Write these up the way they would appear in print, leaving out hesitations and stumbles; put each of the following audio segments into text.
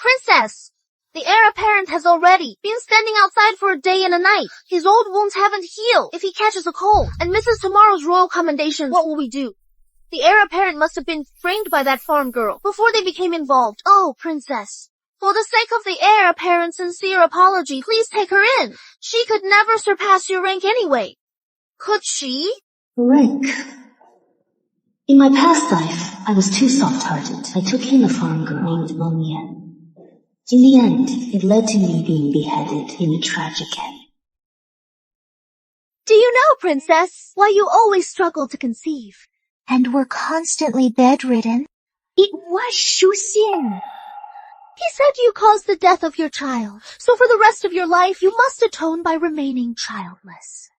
Princess! The heir apparent has already been standing outside for a day and a night. His old wounds haven't healed. If he catches a cold and misses tomorrow's royal commendations, what will we do? The heir apparent must have been framed by that farm girl before they became involved. Oh, Princess. For the sake of the heir apparent's sincere apology, please take her in. She could never surpass your rank anyway. Could she? Rank. In my past life, I was too soft-hearted. I took in a farm girl named Monia. In the end, it led to me being beheaded in a tragic end. Do you know, Princess, why you always struggled to conceive? And were constantly bedridden? It was Shu Xin. He said you caused the death of your child, so for the rest of your life you must atone by remaining childless.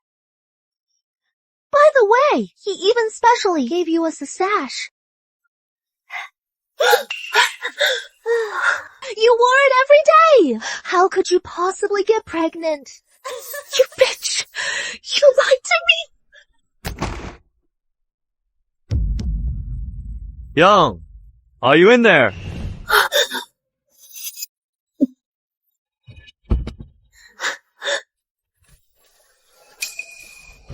By the way, he even specially gave you a sash. You wore it every day! How could you possibly get pregnant? You bitch! You lied to me! Young, are you in there?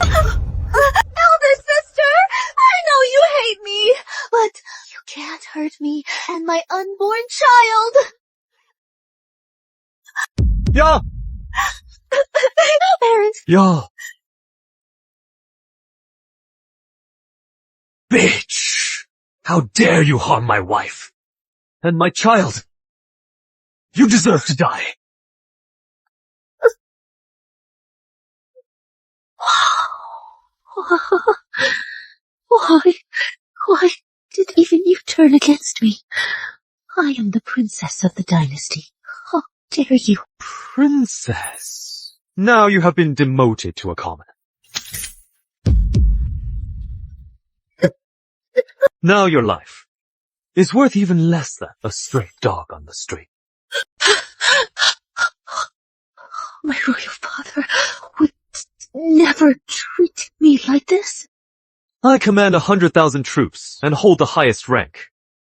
Elder sister, I know you hate me, but you can't hurt me and my unborn child. Yeah. Parent. Yeah. Bitch! How dare you harm my wife and my child? You deserve to die. Why did even you turn against me? I am the princess of the dynasty. How dare you? Princess? Now you have been demoted to a commoner. Now your life is worth even less than a stray dog on the street. My royal father would never treat me like this. I command 100,000 troops and hold the highest rank.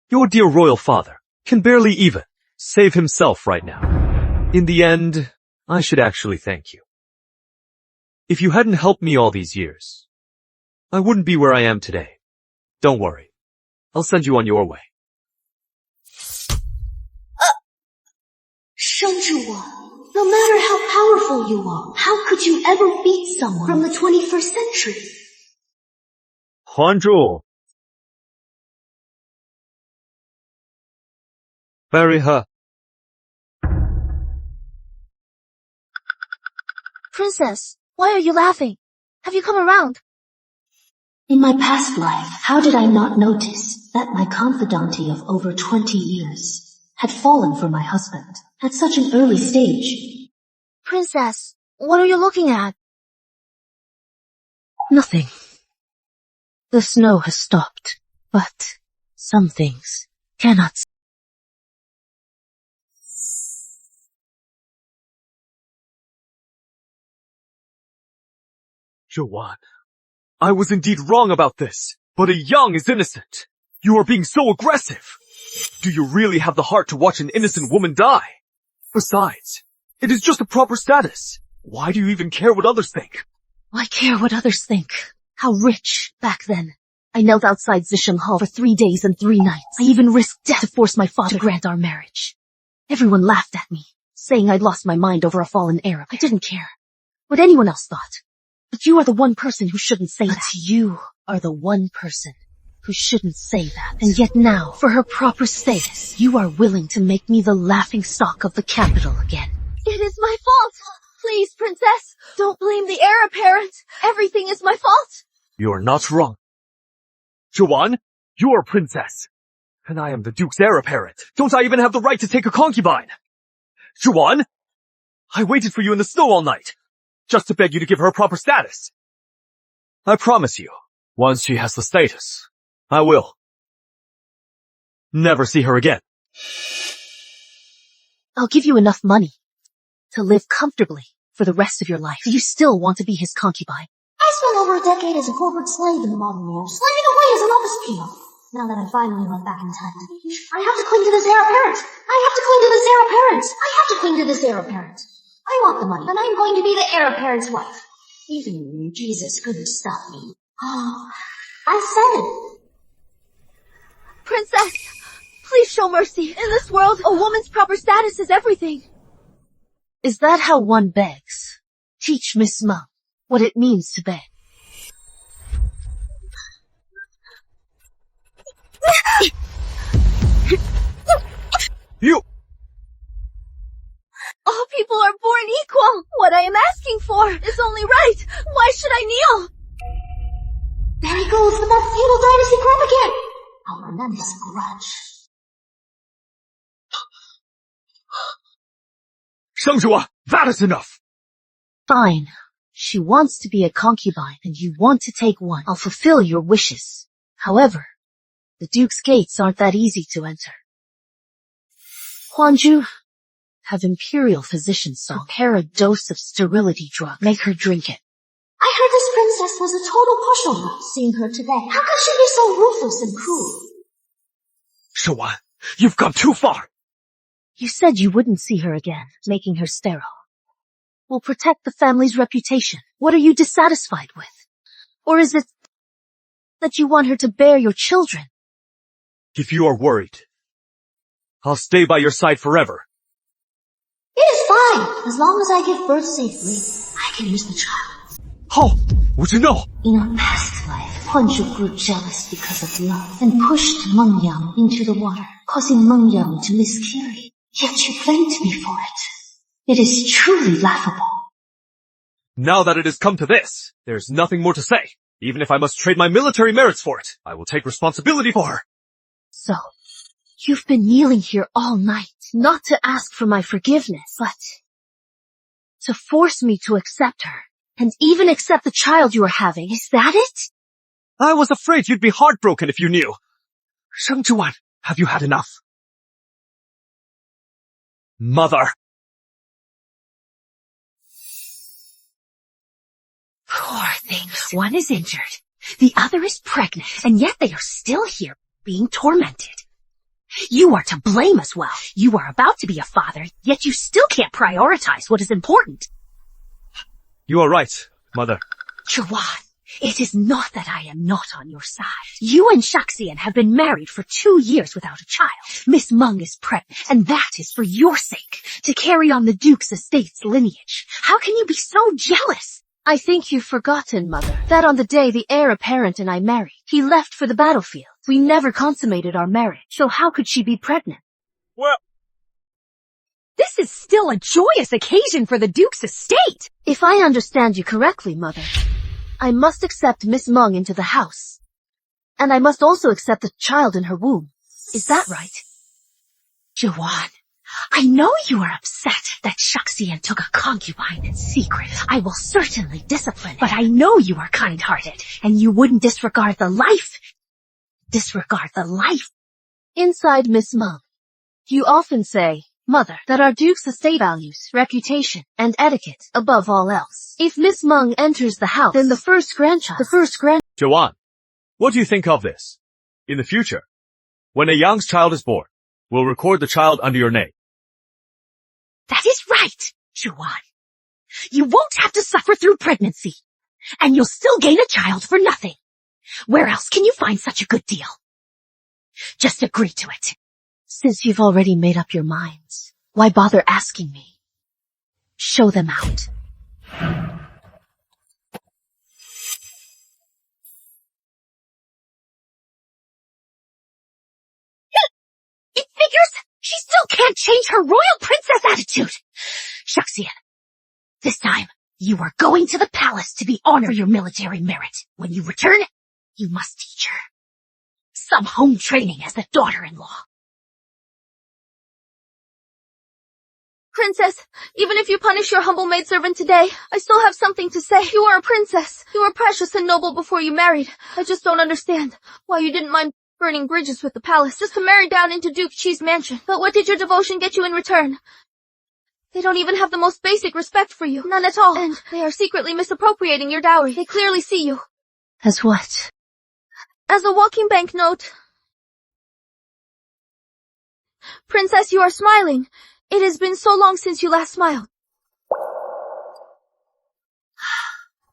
Your dear royal father can barely even save himself right now. In the end, I should actually thank you. If you hadn't helped me all these years, I wouldn't be where I am today. Don't worry. I'll send you on your way. Shortdrama, no matter how powerful you are, how could you ever beat someone from the 21st century? Huanzhu. Bury her. Princess, why are you laughing? Have you come around? In my past life, how did I not notice that my confidante of over 20 years had fallen for my husband at such an early stage? Princess, what are you looking at? Nothing. The snow has stopped, but some things cannot. Zhuan, I was indeed wrong about this, but a Yang is innocent. You are being so aggressive. Do you really have the heart to watch an innocent woman die? Besides, it is just a proper status. Why do you even care what others think? I care what others think. How rich back then. I knelt outside Zisheng Hall for 3 days and 3 nights. I even risked death to force my father to grant our marriage. Everyone laughed at me, saying I'd lost my mind over a fallen Arab. I didn't care what anyone else thought. But you are the one person who shouldn't say that. You are the one person who shouldn't say that. And yet now, for her proper status, you are willing to make me the laughingstock of the capital again. It is my fault. Please, Princess, don't blame the heir apparent. Everything is my fault. You are not wrong. Zhuan, you are a princess. And I am the Duke's heir apparent. Don't I even have the right to take a concubine? Zhuan, I waited for you in the snow all night, just to beg you to give her a proper status. I promise you, once she has the status, I will never see her again. I'll give you enough money to live comfortably for the rest of your life. Do you still want to be his concubine? I spent over a decade as a corporate slave in the modern world, slaving away as an office peon. Now that I finally went back in time, I have to cling to this heir apparent. I have to cling to this heir apparent. I have to cling to this heir apparent. I want the money, and I'm going to be the heir apparent's wife. Even Jesus couldn't stop me. Oh, I said it. Princess, please show mercy. In this world, a woman's proper status is everything. Is that how one begs? Teach Miss Meng what it means to beg. You! All people are born equal. What I am asking for is only right. Why should I kneel? There he goes with that feudal dynasty crap again. I'll remember this grudge. Shengzhuan, that is enough! Fine. She wants to be a concubine, and you want to take one. I'll fulfill your wishes. However, the Duke's gates aren't that easy to enter. Huanju, have Imperial physicians prepare a dose of sterility drug. Make her drink it. I heard this princess was a total pushover. Seeing her today, how could she be so ruthless and cruel? Shengzhuan, you've gone too far! You said you wouldn't see her again, making her sterile. We'll protect the family's reputation. What are you dissatisfied with? Or is it that you want her to bear your children? If you are worried, I'll stay by your side forever. It is fine. As long as I give birth safely, I can use the child. How would you know? In our past life, Huanzhu grew jealous because of love and pushed Meng Yang into the water, causing Meng Yang to miscarry. Yet you blamed me for it. It is truly laughable. Now that it has come to this, there's nothing more to say. Even if I must trade my military merits for it, I will take responsibility for her. So, you've been kneeling here all night, not to ask for my forgiveness, but to force me to accept her, and even accept the child you are having. Is that it? I was afraid you'd be heartbroken if you knew. Shengzhuan, have you had enough? Mother! Poor things. One is injured, the other is pregnant, and yet they are still here, being tormented. You are to blame as well. You are about to be a father, yet you still can't prioritize what is important. You are right, Mother. Zhiwan, it is not that I am not on your side. You and Shaxian have been married for 2 years without a child. Miss Meng is pregnant, and that is for your sake, to carry on the Duke's estate's lineage. How can you be so jealous? I think you've forgotten, Mother, that on the day the heir apparent and I married, he left for the battlefield. We never consummated our marriage, so how could she be pregnant? Well, this is still a joyous occasion for the Duke's estate. If I understand you correctly, Mother, I must accept Miss Meng into the house. And I must also accept the child in her womb. Is that right? Zhiwan, I know you are upset that Shaxian took a concubine in secret. I will certainly discipline it, but I know you are kind-hearted, and you wouldn't disregard the life. Inside Miss Meng, you often say, Mother, that our Duke's estate values reputation and etiquette above all else. If Miss Meng enters the house, then the first grandchild. Zhiwan, what do you think of this? In the future, when a Yang's child is born, we'll record the child under your name. That is right, Zhiwan. You won't have to suffer through pregnancy, and you'll still gain a child for nothing. Where else can you find such a good deal? Just agree to it. Since you've already made up your minds, why bother asking me? Show them out. It figures she still can't change her royal princess attitude. Shaxian, this time you are going to the palace to be honored for your military merit. When you return, you must teach her some home training as the daughter-in-law. Princess, even if you punish your humble maidservant today, I still have something to say. You are a princess. You were precious and noble before you married. I just don't understand why you didn't mind burning bridges with the palace just to marry down into Duke Chi's mansion. But what did your devotion get you in return? They don't even have the most basic respect for you. None at all. And they are secretly misappropriating your dowry. They clearly see you. As what? As a walking banknote. Princess, you are smiling. It has been so long since you last smiled.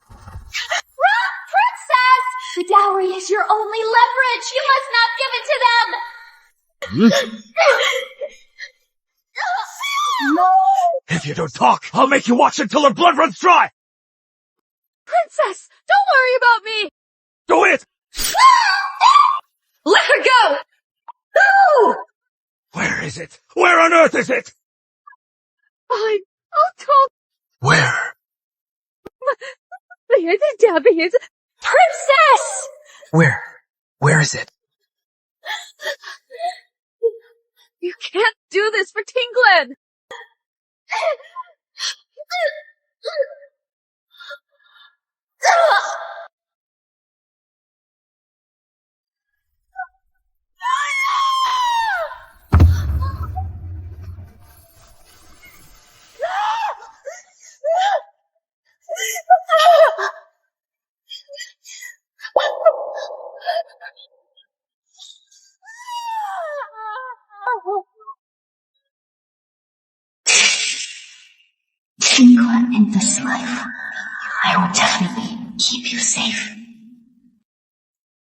Run, Princess! The dowry is your only leverage. You must not give it to them. No! If you don't talk, I'll make you watch until her blood runs dry! Princess, don't worry about me. Do it! Let her go! No! Where is it? Where on earth is it? I'll talk. Where? Princess! Where? Where is it? You can't do this for Tinglen! Tinglen in this life, I will definitely keep you safe.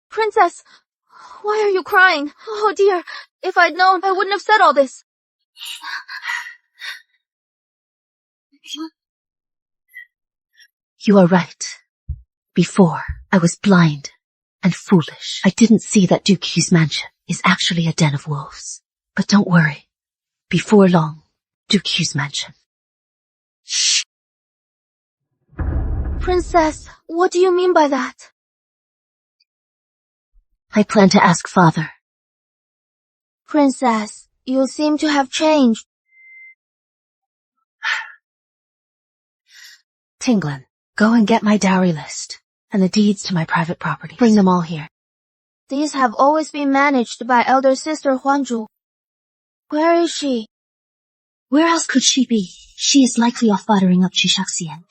Princess, why are you crying? Oh dear, if I'd known, I wouldn't have said all this. You are right. Before, I was blind and foolish. I didn't see that Duke's mansion is actually a den of wolves. But don't worry. Before long, Duke's mansion. Princess, what do you mean by that? I plan to ask father. Princess, you seem to have changed. Tinglen, go and get my dowry list and the deeds to my private property. Bring them all here. These have always been managed by elder sister Huanzhu. Where is she? Where else could she be? She is likely off buttering up Chishaxian.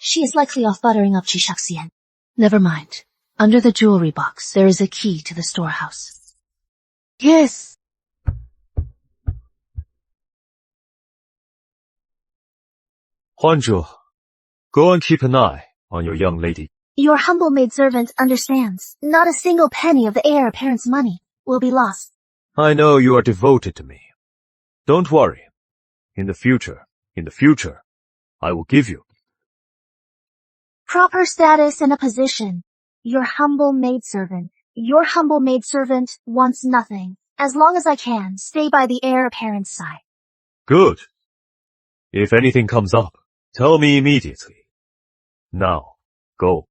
Never mind. Under the jewelry box, there is a key to the storehouse. Yes. Huanzhu, go and keep an eye on your young lady. Your humble maidservant understands. Not a single penny of the heir apparent's money will be lost. I know you are devoted to me. Don't worry. In the future, I will give you. Proper status and a position. Your humble maidservant wants nothing. As long as I can, stay by the heir apparent's side. Good. If anything comes up, tell me immediately. Now, go.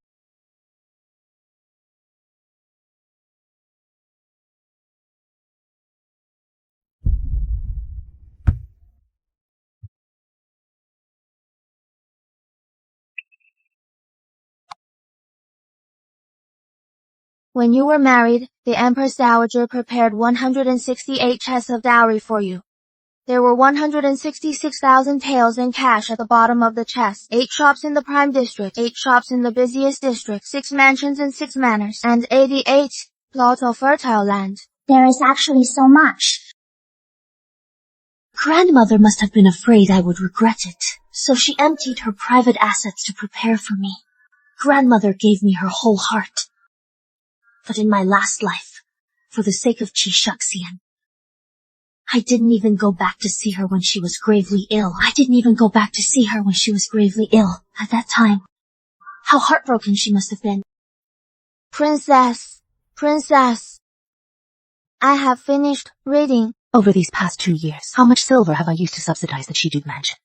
When you were married, the Empress Dowager prepared 168 chests of dowry for you. There were 166,000 taels in cash at the bottom of the chest, 8 shops in the prime district, 8 shops in the busiest district, 6 mansions and 6 manors, and 88 plots of fertile land. There is actually so much. Grandmother must have been afraid I would regret it, so she emptied her private assets to prepare for me. Grandmother gave me her whole heart. But in my last life, for the sake of Chishaxian, I didn't even go back to see her when she was gravely ill. At that time, how heartbroken she must have been. Princess, I have finished reading. Over these past 2 years, how much silver have I used to subsidize the Chiduk mansion?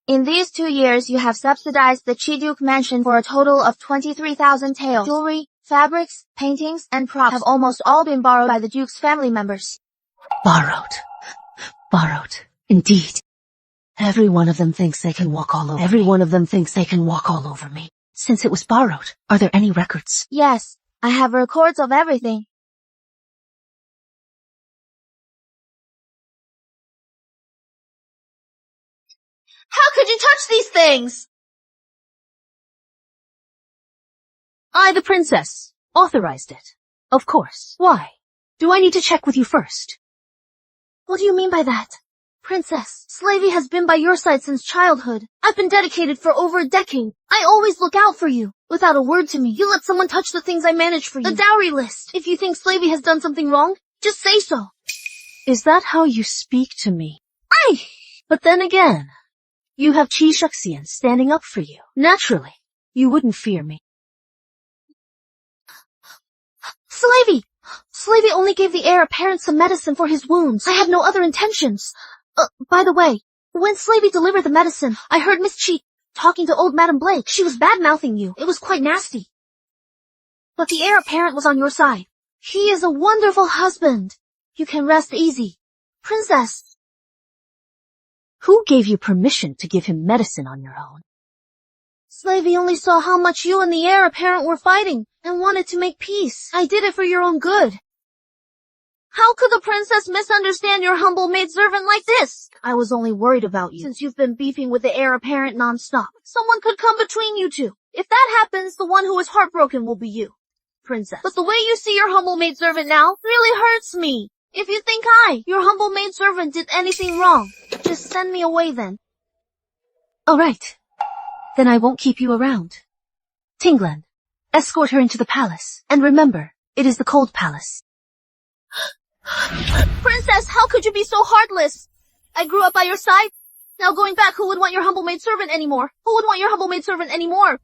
In these 2 years, you have subsidized the Chiduk mansion for a total of 23,000 taels. Jewelry, fabrics, paintings, and props have almost all been borrowed by the Duke's family members. Borrowed. Indeed. Every one of them thinks they can walk all over me. Since it was borrowed, are there any records? Yes, I have records of everything. How could you touch these things? I, the princess, authorized it. Of course. Why? Do I need to check with you first? What do you mean by that? Princess, Slavey has been by your side since childhood. I've been dedicated for over a decade. I always look out for you. Without a word to me, you let someone touch the things I manage for you. The dowry list. If you think Slavey has done something wrong, just say so. Is that how you speak to me? Aye! But then again, you have Chi Shuxian standing up for you. Naturally, you wouldn't fear me. Slavey! Slavey only gave the heir apparent some medicine for his wounds. I had no other intentions. By the way, when Slavey delivered the medicine, I heard Miss Chi talking to old Madam Blake. She was bad-mouthing you. It was quite nasty. But the heir apparent was on your side. He is a wonderful husband. You can rest easy. Princess. Who gave you permission to give him medicine on your own? Slavey only saw how much you and the heir apparent were fighting and wanted to make peace. I did it for your own good. How could the princess misunderstand your humble maidservant like this? I was only worried about you, since you've been beefing with the heir apparent non-stop. Someone could come between you two. If that happens, the one who is heartbroken will be you, princess. But the way you see your humble maidservant now really hurts me. If you think I, your humble maidservant, did anything wrong, just send me away then. All right. Then I won't keep you around. Tinglan, escort her into the palace. And remember, it is the cold palace. Princess, how could you be so heartless? I grew up by your side. Now going back, who would want your humble maidservant anymore? Who would want your humble maidservant anymore?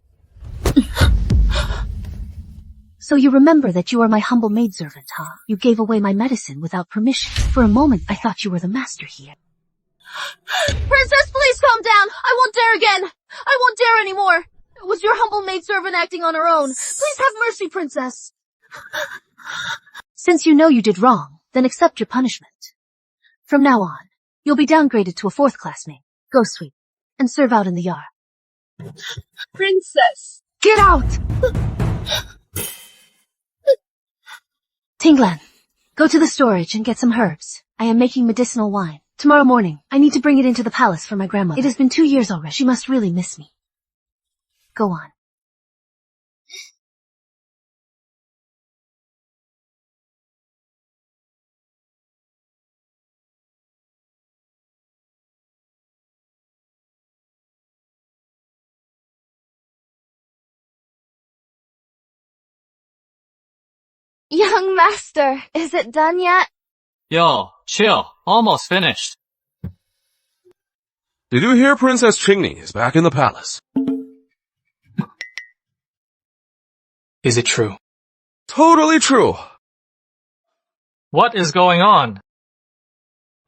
So you remember that you are my humble maidservant, huh? You gave away my medicine without permission. For a moment, I thought you were the master here. Princess, please calm down. I won't dare again. I won't dare anymore. It was your humble maidservant acting on her own. Please have mercy, princess. Since you know you did wrong, then accept your punishment. From now on, you'll be downgraded to a 4th class name. Go sweep, and serve out in the yard. Princess! Get out! Tinglan, go to the storage and get some herbs. I am making medicinal wine. Tomorrow morning, I need to bring it into the palace for my grandmother. It has been 2 years already. She must really miss me. Go on. Young master, is it done yet? Yo, chill. Almost finished. Did you hear Princess Chingni is back in the palace? Is it true? Totally true. What is going on?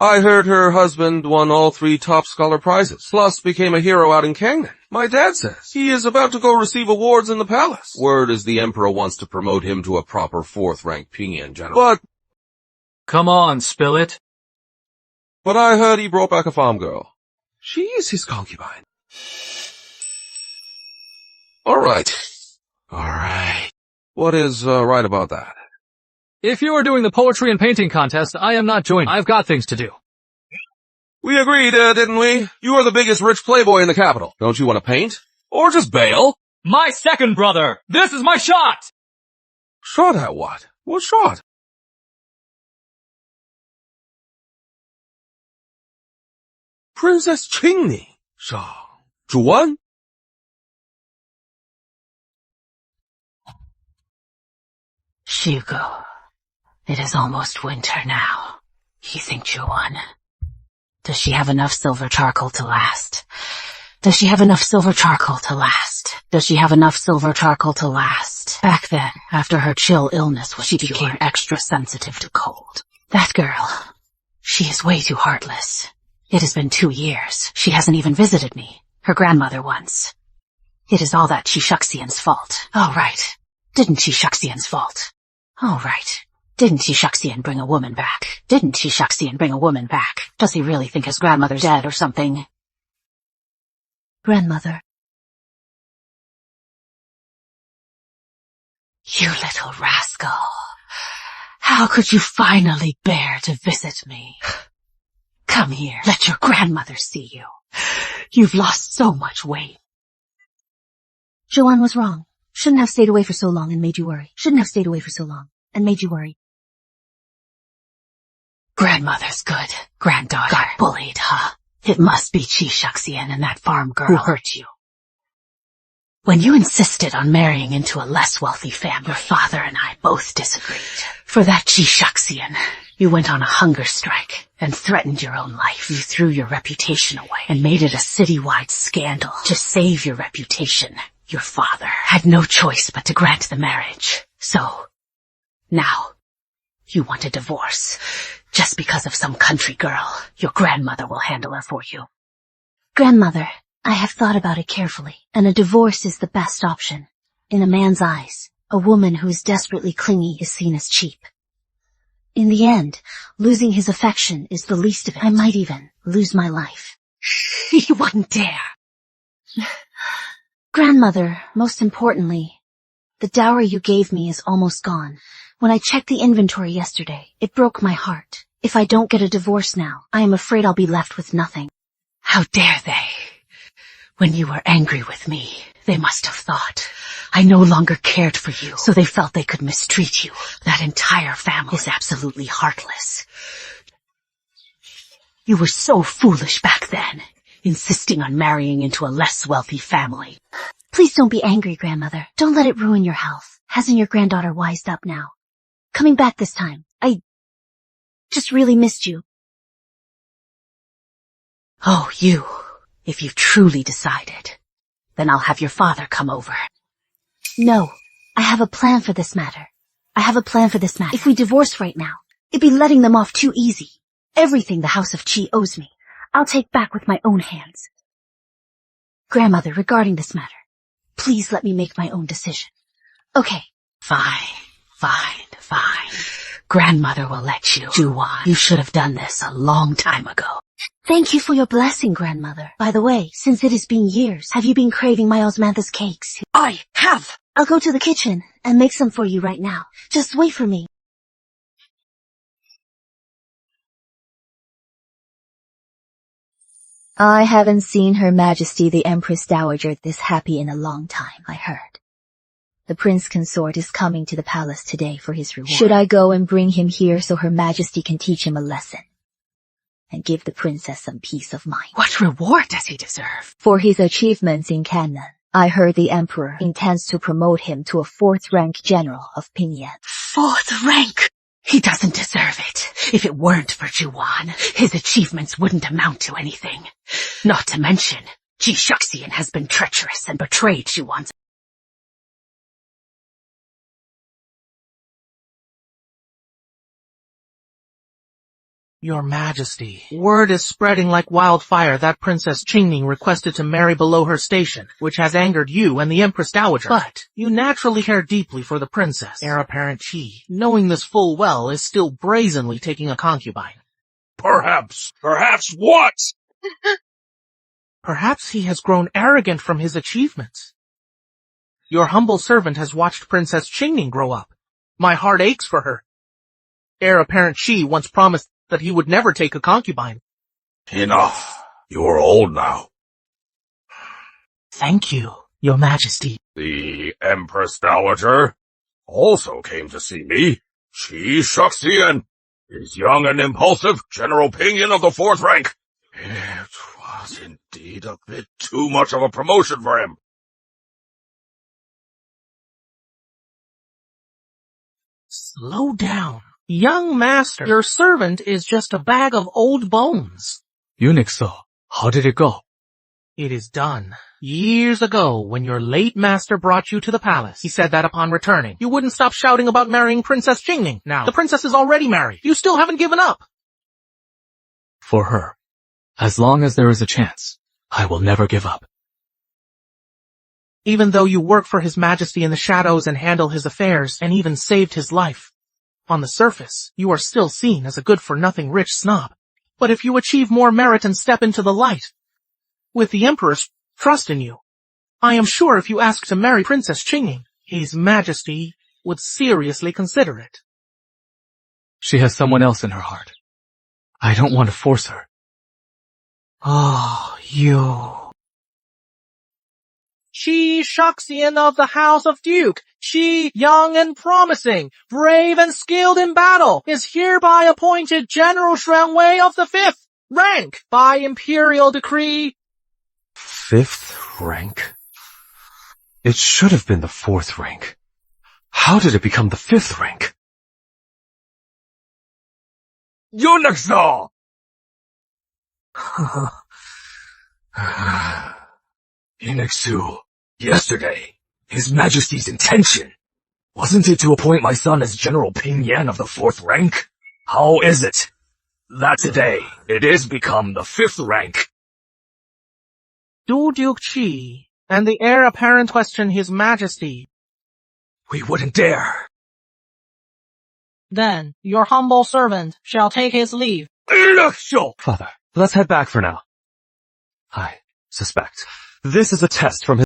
I heard her husband won all 3 top scholar prizes, plus became a hero out in Kangnan. My dad says he is about to go receive awards in the palace. Word is the emperor wants to promote him to a proper 4th-rank Pinyin general. Come on, spill it. But I heard he brought back a farm girl. She is his concubine. Alright. What is right about that? If you are doing the poetry and painting contest, I am not joining. I've got things to do. We agreed, didn't we? You are the biggest rich playboy in the capital. Don't you want to paint? Or just bail? My second brother! This is my shot! Shot at what? What shot? Princess Chingni. Shah. Juan? Shugo, it is almost winter now. You think Juan? Does she have enough silver charcoal to last? Does she have enough silver charcoal to last? Does she have enough silver charcoal to last? Back then, after her chill illness, she became extra sensitive to cold. That girl, she is way too heartless. It has been 2 years. She hasn't even visited me. Her grandmother once. It is all that Shishuxian's fault. Oh, right. Didn't Shishuxian's fault. All right. Didn't Shishuxian bring a woman back? Didn't Shishuxian bring a woman back? Does he really think his grandmother's dead or something? Grandmother. You little rascal. How could you finally bear to visit me? Come here, let your grandmother see you. You've lost so much weight. Joanne was wrong. Shouldn't have stayed away for so long and made you worry. Shouldn't have stayed away for so long and made you worry. Grandmother's good. Granddaughter got bullied, huh? It must be Chinesedrama and that farm girl who hurt you. When you insisted on marrying into a less wealthy family, your father and I both disagreed. For that Chinesedrama, you went on a hunger strike and threatened your own life. You threw your reputation away and made it a citywide scandal to save your reputation. Your father had no choice but to grant the marriage. So, now, you want a divorce. Just because of some country girl, your grandmother will handle her for you. Grandmother, I have thought about it carefully, and a divorce is the best option. In a man's eyes, a woman who is desperately clingy is seen as cheap. In the end, losing his affection is the least of it. I might even lose my life. You wouldn't dare. Grandmother, most importantly, the dowry you gave me is almost gone. When I checked the inventory yesterday, it broke my heart. If I don't get a divorce now, I am afraid I'll be left with nothing. How dare they? When you were angry with me, they must have thought I no longer cared for you, so they felt they could mistreat you. That entire family is absolutely heartless. You were so foolish back then, insisting on marrying into a less wealthy family. Please don't be angry, Grandmother. Don't let it ruin your health. Hasn't your granddaughter wised up now? Coming back this time, I just really missed you. Oh, you. If you've truly decided, then I'll have your father come over. No, I have a plan for this matter. If we divorce right now, it'd be letting them off too easy. Everything the House of Chi owes me, I'll take back with my own hands. Grandmother, regarding this matter, please let me make my own decision. Okay. Fine. Grandmother will let you. Juwan, you should have done this a long time ago. Thank you for your blessing, Grandmother. By the way, since it has been years, have you been craving my osmanthus cakes? I have! I'll go to the kitchen and make some for you right now. Just wait for me. I haven't seen Her Majesty the Empress Dowager this happy in a long time, I heard. The Prince Consort is coming to the palace today for his reward. Should I go and bring him here so Her Majesty can teach him a lesson? And give the princess some peace of mind. What reward does he deserve? For his achievements in Canaan, I heard the Emperor intends to promote him to a 4th rank general of Pinyin. 4th rank? He doesn't deserve it. If it weren't for Juwan, his achievements wouldn't amount to anything. Not to mention, Chinesedrama has been treacherous and betrayed Juwan's. Your Majesty, word is spreading like wildfire that Princess Qingning requested to marry below her station, which has angered you and the Empress Dowager. But you naturally care deeply for the princess. Heir apparent Qi, knowing this full well, is still brazenly taking a concubine. Perhaps what? Perhaps he has grown arrogant from his achievements. Your humble servant has watched Princess Qingning grow up. My heart aches for her. Heir apparent Qi once promised that he would never take a concubine. Enough. You're old now. Thank you, Your Majesty. The Empress Dowager also came to see me. Chinesedrama is young and impulsive, General Pinyin of the 4th rank. It was indeed a bit too much of a promotion for him. Slow down. Young master, your servant is just a bag of old bones. Eunuch, how did it go? It is done. Years ago, when your late master brought you to the palace, he said that upon returning, you wouldn't stop shouting about marrying Princess Qingning. Now, the princess is already married. You still haven't given up. For her, as long as there is a chance, I will never give up. Even though you work for His Majesty in the shadows and handle his affairs, and even saved his life, on the surface, you are still seen as a good-for-nothing rich snob. But if you achieve more merit and step into the light, with the Emperor's trust in you, I am sure if you ask to marry Princess Qingning, His Majesty would seriously consider it. She has someone else in her heart. I don't want to force her. Oh, you... She Shuxian of the House of Duke, she, young and promising, brave and skilled in battle, is hereby appointed General Shuanwei of the 5th rank by imperial decree. 5th rank? It should have been the 4th rank. How did it become the 5th rank? EDSA! Inexu, yesterday, His Majesty's intention, wasn't it to appoint my son as General Ping-Yan of the 4th rank? How is it that today it is become the 5th rank? Duke Qi and the heir apparent question His Majesty. We wouldn't dare. Then your humble servant shall take his leave. Inexu! Father, let's head back for now. I suspect this is a test from his...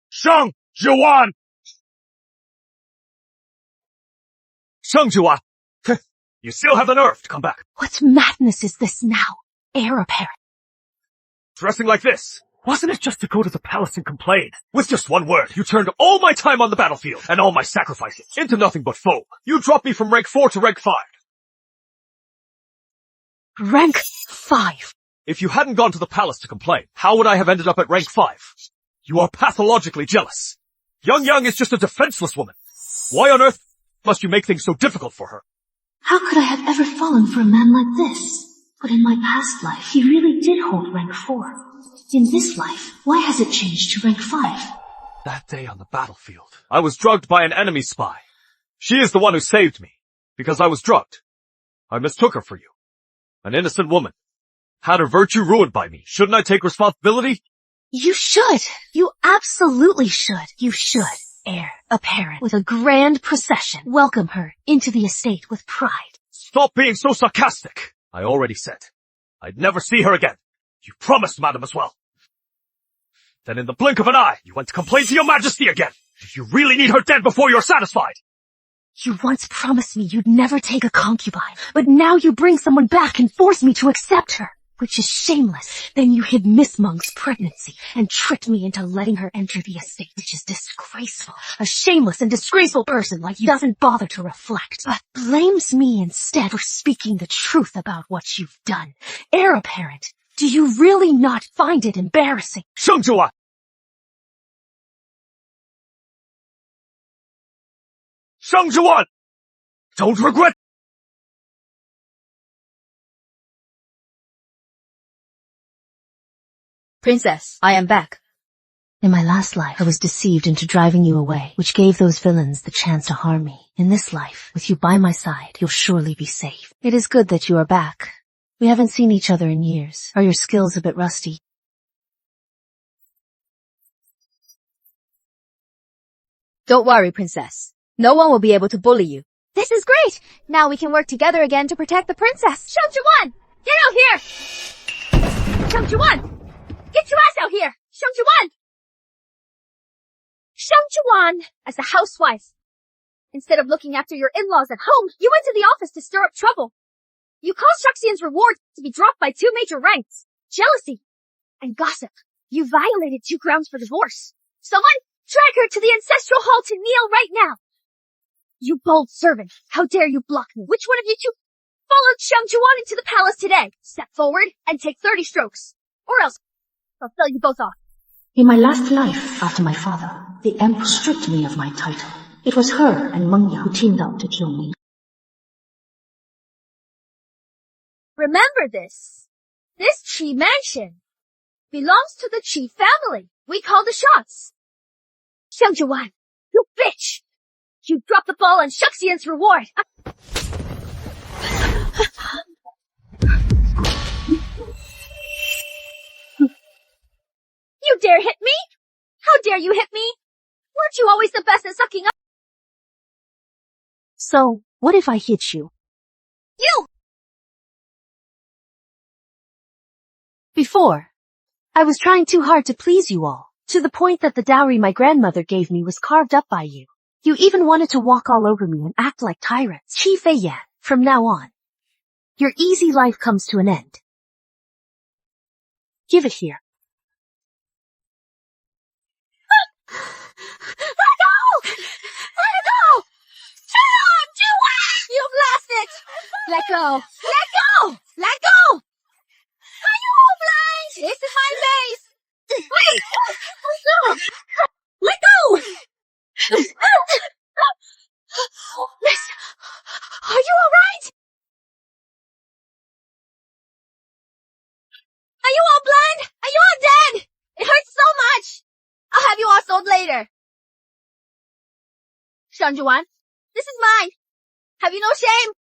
Shang Juan! Shang Juan! You still have the nerve to come back. What madness is this now? Heir apparent. Dressing like this. Wasn't it just to go to the palace and complain? With just one word, you turned all my time on the battlefield and all my sacrifices into nothing but foam. You dropped me from rank 4 to rank 5. Rank 5. If you hadn't gone to the palace to complain, how would I have ended up at rank 5? You are pathologically jealous. Yang is just a defenseless woman. Why on earth must you make things so difficult for her? How could I have ever fallen for a man like this? But in my past life, he really did hold rank 4. In this life, why has it changed to rank 5? That day on the battlefield, I was drugged by an enemy spy. She is the one who saved me, because I was drugged. I mistook her for you. An innocent woman. Had her virtue ruined by me. Shouldn't I take responsibility? You should. You absolutely should. You should. Heir apparent with a grand procession. Welcome her into the estate with pride. Stop being so sarcastic. I already said I'd never see her again. You promised, madam, as well. Then in the blink of an eye, you went to complain to your majesty again. Did you really need her dead before you're satisfied? You once promised me you'd never take a concubine, but now you bring someone back and force me to accept her, which is shameless. Then you hid Miss Monk's pregnancy and tricked me into letting her enter the estate, which is disgraceful. A shameless and disgraceful person like you doesn't bother to reflect, but blames me instead for speaking the truth about what you've done. Heir apparent, do you really not find it embarrassing? Shang Juan! Shang Juan! Don't regret! Princess, I am back. In my last life, I was deceived into driving you away, which gave those villains the chance to harm me. In this life, with you by my side, you'll surely be safe. It is good that you are back. We haven't seen each other in years. Are your skills a bit rusty? Don't worry, Princess. No one will be able to bully you. This is great! Now we can work together again to protect the princess. Shang Juan! Get out here! Shang Juan! Get your ass out here! Shang Juan! Shang Juan, as a housewife. Instead of looking after your in-laws at home, you went to the office to stir up trouble. You caused Shuxian's reward to be dropped by 2 major ranks. Jealousy and gossip. You violated 2 grounds for divorce. Someone drag her to the ancestral hall to kneel right now. You bold servant, how dare you block me? Which one of you 2 followed Shang Juan into the palace today? Step forward and take 30 strokes. Or else, I'll sell you both off. In my last life, after my father, the Empress stripped me of my title. It was her and Meng Ya who teamed up to kill me. Remember this. This Qi mansion belongs to the Qi family. We call the shots. Shang Juan, you bitch! You dropped the ball on Shuxian's reward. You dare hit me? How dare you hit me? Weren't you always the best at sucking up? So, what if I hit you? You! Before, I was trying too hard to please you all, to the point that the dowry my grandmother gave me was carved up by you. You even wanted to walk all over me and act like tyrants. Qi Feiyan, from now on. your easy life comes to an end. Give it here. Let go! Let go! You've lost it! Let go! Let go! Let go! Are you all blind? This is my face! Wait! Let go! Miss, are you alright? Are you all blind? Are you all dead? It hurts so much! I'll have you all sold later. Shangjuan, this is mine. Have you no shame?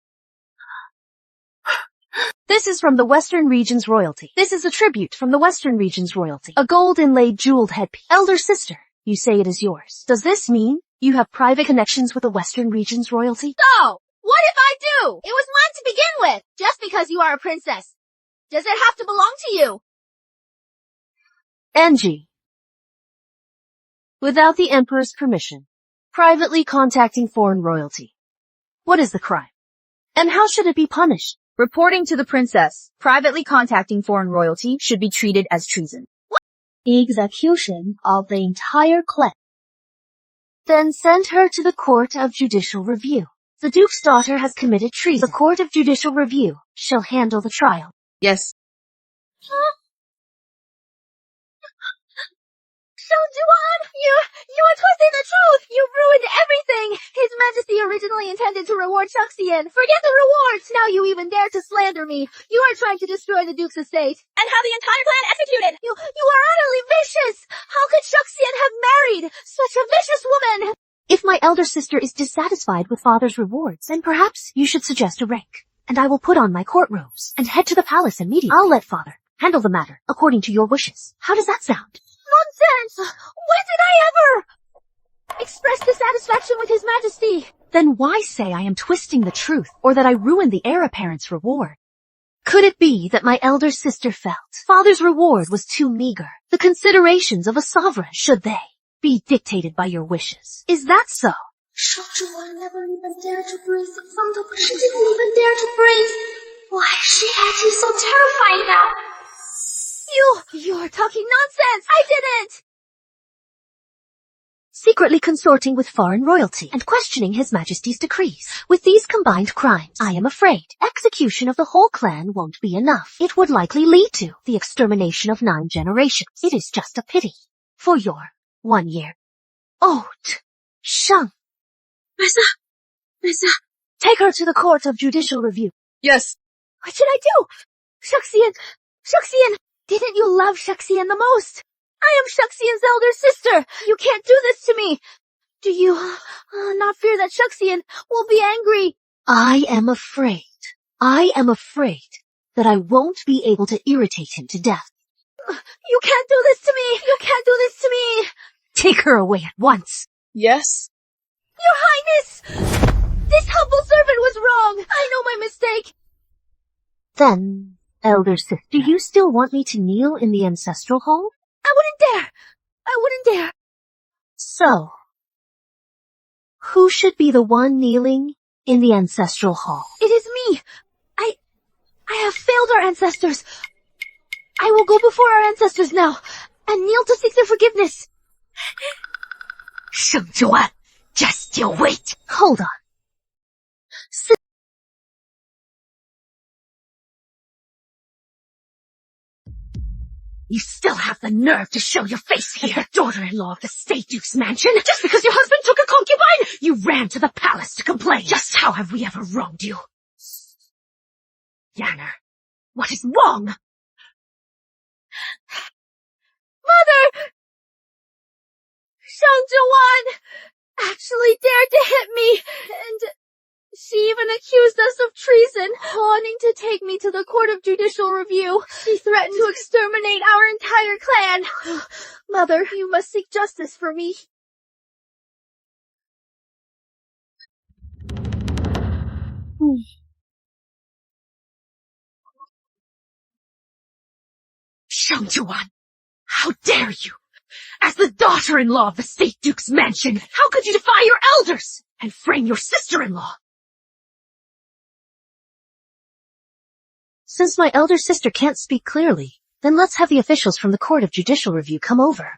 This is from the Western Region's royalty. This is a tribute from the Western Region's royalty. A gold inlaid jeweled headpiece. Elder sister, you say it is yours. Does this mean you have private connections with the Western Region's royalty? So, what if I do? It was mine to begin with, just because you are a princess. Does it have to belong to you? ENG. Without the Emperor's permission, privately contacting foreign royalty. What is the crime? And how should it be punished? Reporting to the princess, privately contacting foreign royalty should be treated as treason. What? The execution of the entire clan. Then send her to the Court of Judicial Review. The Duke's daughter has committed treason. The Court of Judicial Review shall handle the trial. Yes. Shangjuan, you are twisting the truth. You've ruined everything. His Majesty originally intended to reward Shuxian. Forget the rewards. Now you even dare to slander me. You are trying to destroy the Duke's estate. And have the entire clan executed. You are utterly vicious. How could Shuxian have married such a vicious woman? If my elder sister is dissatisfied with father's rewards, then perhaps you should suggest a rank. And I will put on my court robes and head to the palace immediately. I'll let father handle the matter according to your wishes. How does that sound? Nonsense! When did I ever express dissatisfaction with His Majesty? Then why say I am twisting the truth or that I ruined the heir apparent's reward? Could it be that my elder sister felt father's reward was too meager? The considerations of a sovereign, should they be dictated by your wishes? Is that so? Shangjuan never even dared to breathe in front of her. She didn't even dare to breathe. Why is she acting so terrifying now? You're talking nonsense! I didn't! Secretly consorting with foreign royalty and questioning His Majesty's decrees. With these combined crimes, I am afraid execution of the whole clan won't be enough. It would likely lead to the extermination of 9 generations. It is just a pity for your 1 year old Shang. Mesa. Take her to the Court of Judicial Review. Yes. What should I do? Shuxian, didn't you love Shuxian the most? I am Shuxian's elder sister. You can't do this to me. Do you not fear that Shuxian will be angry? I am afraid that I won't be able to irritate him to death. You can't do this to me. You can't do this to me. Take her away at once. Yes. Your Highness! This humble servant was wrong. I know my mistake. Then, elder sister, do you still want me to kneel in the ancestral hall? I wouldn't dare. So, who should be the one kneeling in the ancestral hall? It is me. I have failed our ancestors. I will go before our ancestors now and kneel to seek their forgiveness. Shangjuan, just you wait. Hold on. You still have the nerve to show your face here, the daughter-in-law of the State Duke's mansion. Just because your husband took a concubine, you ran to the palace to complain. Just how have we ever wronged you? Yanner, what is wrong? Mother! Shangjuan actually dared to hit me, and she even accused us of treason, wanting to take me to the Court of Judicial Review. She threatened to exterminate our entire clan. Mother, you must seek justice for me. Shangjuan, how dare you? As the daughter-in-law of the State Duke's mansion, how could you defy your elders and frame your sister-in-law? Since my elder sister can't speak clearly, then let's have the officials from the Court of Judicial Review come over.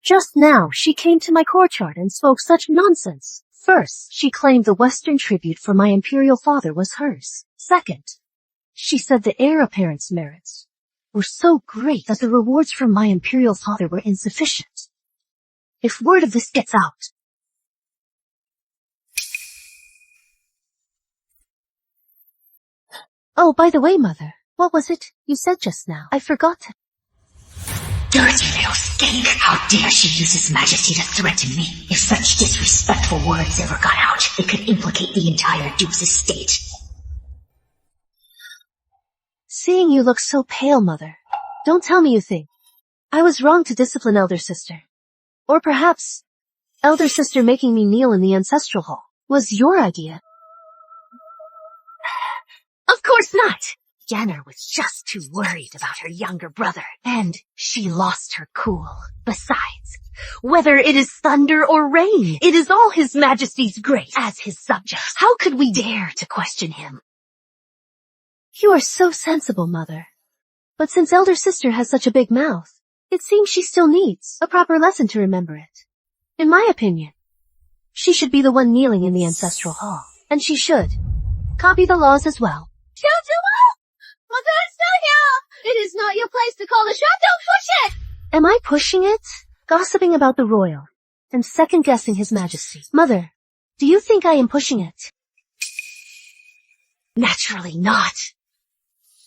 Just now, she came to my courtyard and spoke such nonsense. First, she claimed the Western tribute for my imperial father was hers. Second, she said the heir apparent's merits were so great that the rewards from my imperial father were insufficient. If word of this gets out, oh, by the way, Mother, what was it you said just now? I forgot to... Dirty little skink! How dare she use His Majesty to threaten me? If such disrespectful words ever got out, it could implicate the entire Duke's estate. Seeing you look so pale, Mother, don't tell me you think I was wrong to discipline elder sister. Or perhaps elder sister making me kneel in the ancestral hall was your idea. Of course not! Yennefer was just too worried about her younger brother, and she lost her cool. Besides, whether it is thunder or rain, it is all His Majesty's grace as his subjects. How could we dare to question him? You are so sensible, Mother. But since elder sister has such a big mouth, it seems she still needs a proper lesson to remember it. In my opinion, she should be the one kneeling in the ancestral hall, and she should copy the laws as well. Mother, it's still here! It is not your place to call the shot, don't push it! Am I pushing it? Gossiping about the royal, and second-guessing His Majesty. Mother, do you think I am pushing it? Naturally not.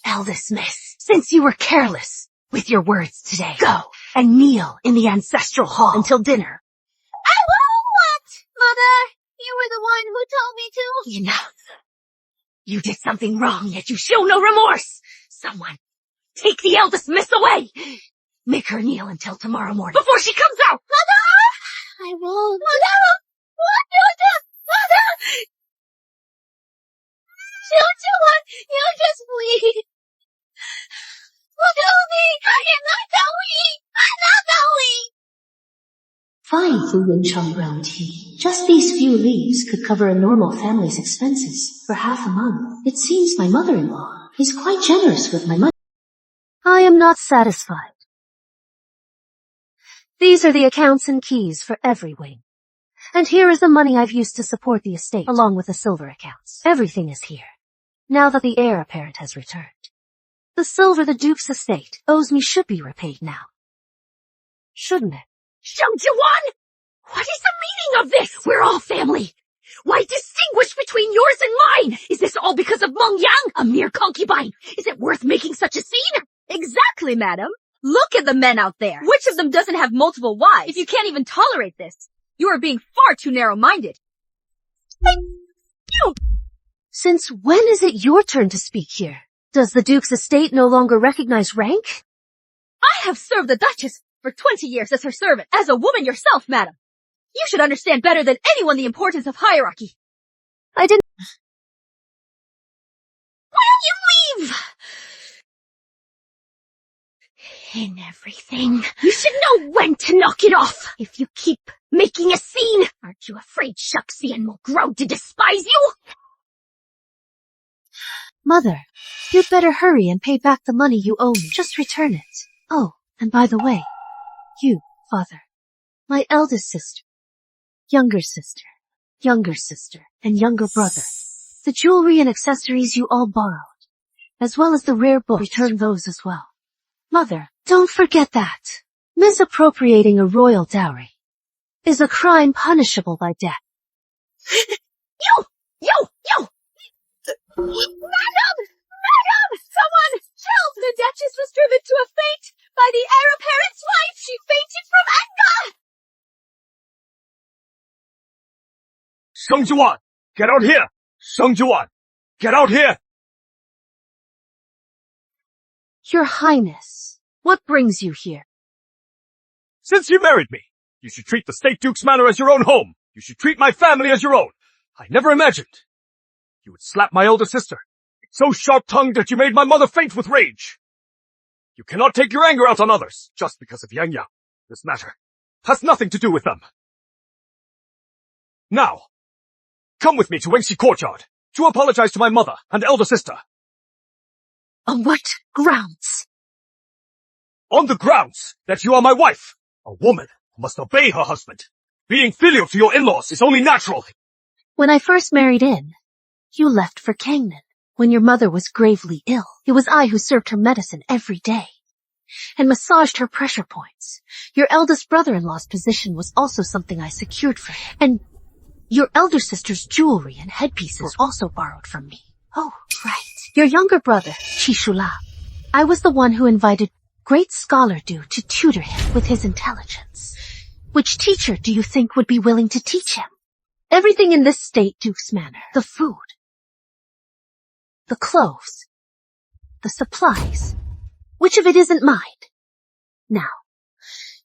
Eldest miss, since you were careless with your words today, go and kneel in the ancestral hall until dinner. I won't! Mother, you were the one who told me to. Enough. You did something wrong, yet you show no remorse. Someone, take the eldest miss away. Make her kneel until tomorrow morning, before she comes out. Mother! I won't. Mother! What you do? Mother! Don't you want? You just please. Look at me! I'm not going! I'm not going! Fine, Fu Winchong brown tea. Just these few leaves could cover a normal family's expenses for half a month. It seems my mother-in-law is quite generous with my money. I am not satisfied. These are the accounts and keys for every wing. And here is the money I've used to support the estate, along with the silver accounts. Everything is here, now that the heir apparent has returned. The silver the Duke's estate owes me should be repaid now. Shouldn't it? Shoujuan! What is the meaning of this? We're all family. Why distinguish between yours and mine? Is this all because of Meng Yang, a mere concubine? Is it worth making such a scene? Exactly, madam. Look at the men out there. Which of them doesn't have multiple wives? If you can't even tolerate this, you are being far too narrow-minded. Since when is it your turn to speak here? Does the Duke's estate no longer recognize rank? I have served the Duchess for 20 years as her servant. As a woman yourself, madam, you should understand better than anyone the importance of hierarchy. I didn't... Will you leave? In everything, you should know when to knock it off. If you keep making a scene, aren't you afraid Shuxian will grow to despise you? Mother, you'd better hurry and pay back the money you owe me. Just return it. Oh, and by the way, you, Father, my eldest sister, younger sister, and younger brother, the jewelry and accessories you all borrowed, as well as the rare books, return those as well. Mother, don't forget that. Misappropriating a royal dowry is a crime punishable by death. You! Madam! Someone! Help! The Duchess was driven to a faint by the heir apparent's wife. She fainted from anger. Shengjuan! Get out here! Shengjuan! Get out here! Your Highness, what brings you here? Since you married me, you should treat the State Duke's manor as your own home. You should treat my family as your own. I never imagined you would slap my elder sister, so sharp-tongued that you made my mother faint with rage. You cannot take your anger out on others, just because of Yang Yang. This matter has nothing to do with them. Now, come with me to Wengxi Courtyard, to apologize to my mother and elder sister. On what grounds? On the grounds that you are my wife. A woman must obey her husband. Being filial to your in-laws is only natural. When I first married in, you left for Kangnan. When your mother was gravely ill, it was I who served her medicine every day and massaged her pressure points. Your eldest brother-in-law's position was also something I secured for him. And your elder sister's jewelry and headpieces were also borrowed from me. Oh, right. Your younger brother, Chishula. I was the one who invited great scholar Du to tutor him with his intelligence. Which teacher do you think would be willing to teach him? Everything in this state, Duke's Manor. The food. The clothes. The supplies. Which of it isn't mine? Now,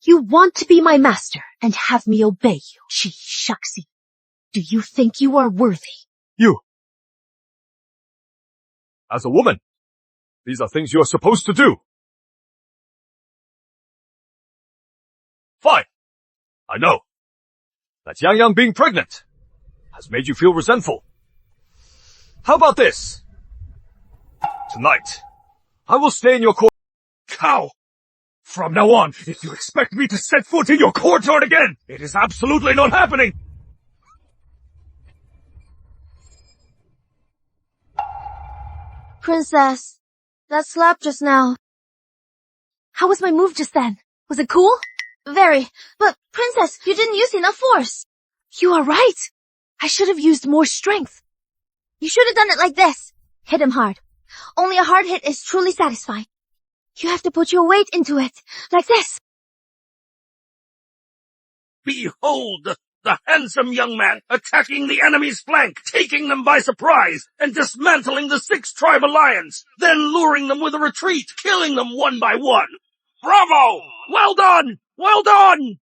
you want to be my master and have me obey you, Shaxi. Do you think you are worthy? You. As a woman, these are things you are supposed to do. Fine. I know that Yang being pregnant has made you feel resentful. How about this? Tonight, I will stay in your court. Cow! From now on, if you expect me to set foot in your courtyard again, it is absolutely not happening! Princess, that slap just now. How was my move just then? Was it cool? Very. But, Princess, you didn't use enough force. You are right. I should have used more strength. You should have done it like this. Hit him hard. Only a hard hit is truly satisfying. You have to put your weight into it. Like this. Behold, the handsome young man attacking the enemy's flank, taking them by surprise, and dismantling the 6-tribe alliance, then luring them with a retreat, killing them one by one. Bravo! Well done! Well done!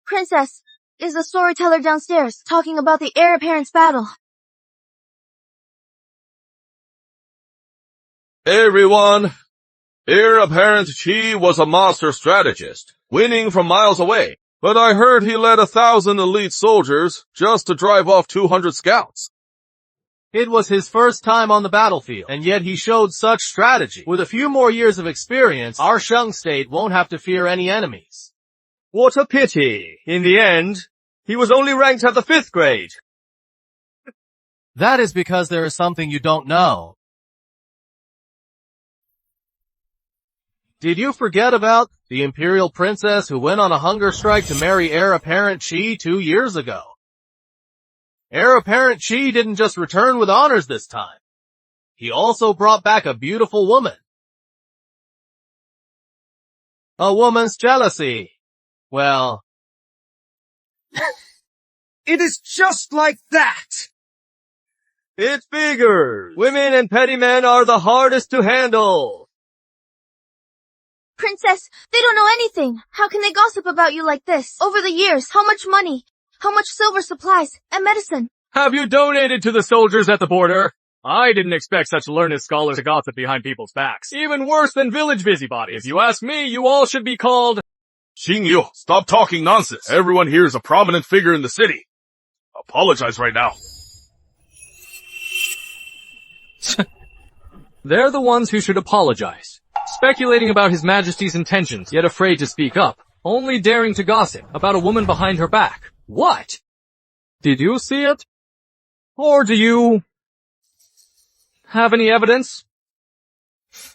Princess, is the storyteller downstairs talking about the heir apparent's battle? Everyone, heir apparent Qi was a master strategist, winning from miles away. But I heard he led 1,000 elite soldiers just to drive off 200 scouts. It was his first time on the battlefield, and yet he showed such strategy. With a few more years of experience, our Shang state won't have to fear any enemies. What a pity. In the end, he was only ranked at the 5th grade. That is because there is something you don't know. Did you forget about the imperial princess who went on a hunger strike to marry heir apparent Qi 2 years ago? Heir apparent Qi didn't just return with honors this time. He also brought back a beautiful woman. A woman's jealousy. Well... It is just like that! It figures. Women and petty men are the hardest to handle. Princess, they don't know anything. How can they gossip about you like this? Over the years, how much money, how much silver supplies, and medicine? Have you donated to the soldiers at the border? I didn't expect such learned scholars to gossip behind people's backs. Even worse than village busybodies. If you ask me, you all should be called... Xingyu, stop talking nonsense. Everyone here is a prominent figure in the city. Apologize right now. They're the ones who should apologize. Speculating about His Majesty's intentions, yet afraid to speak up. Only daring to gossip about a woman behind her back. What? Did you see it? Or do you... have any evidence?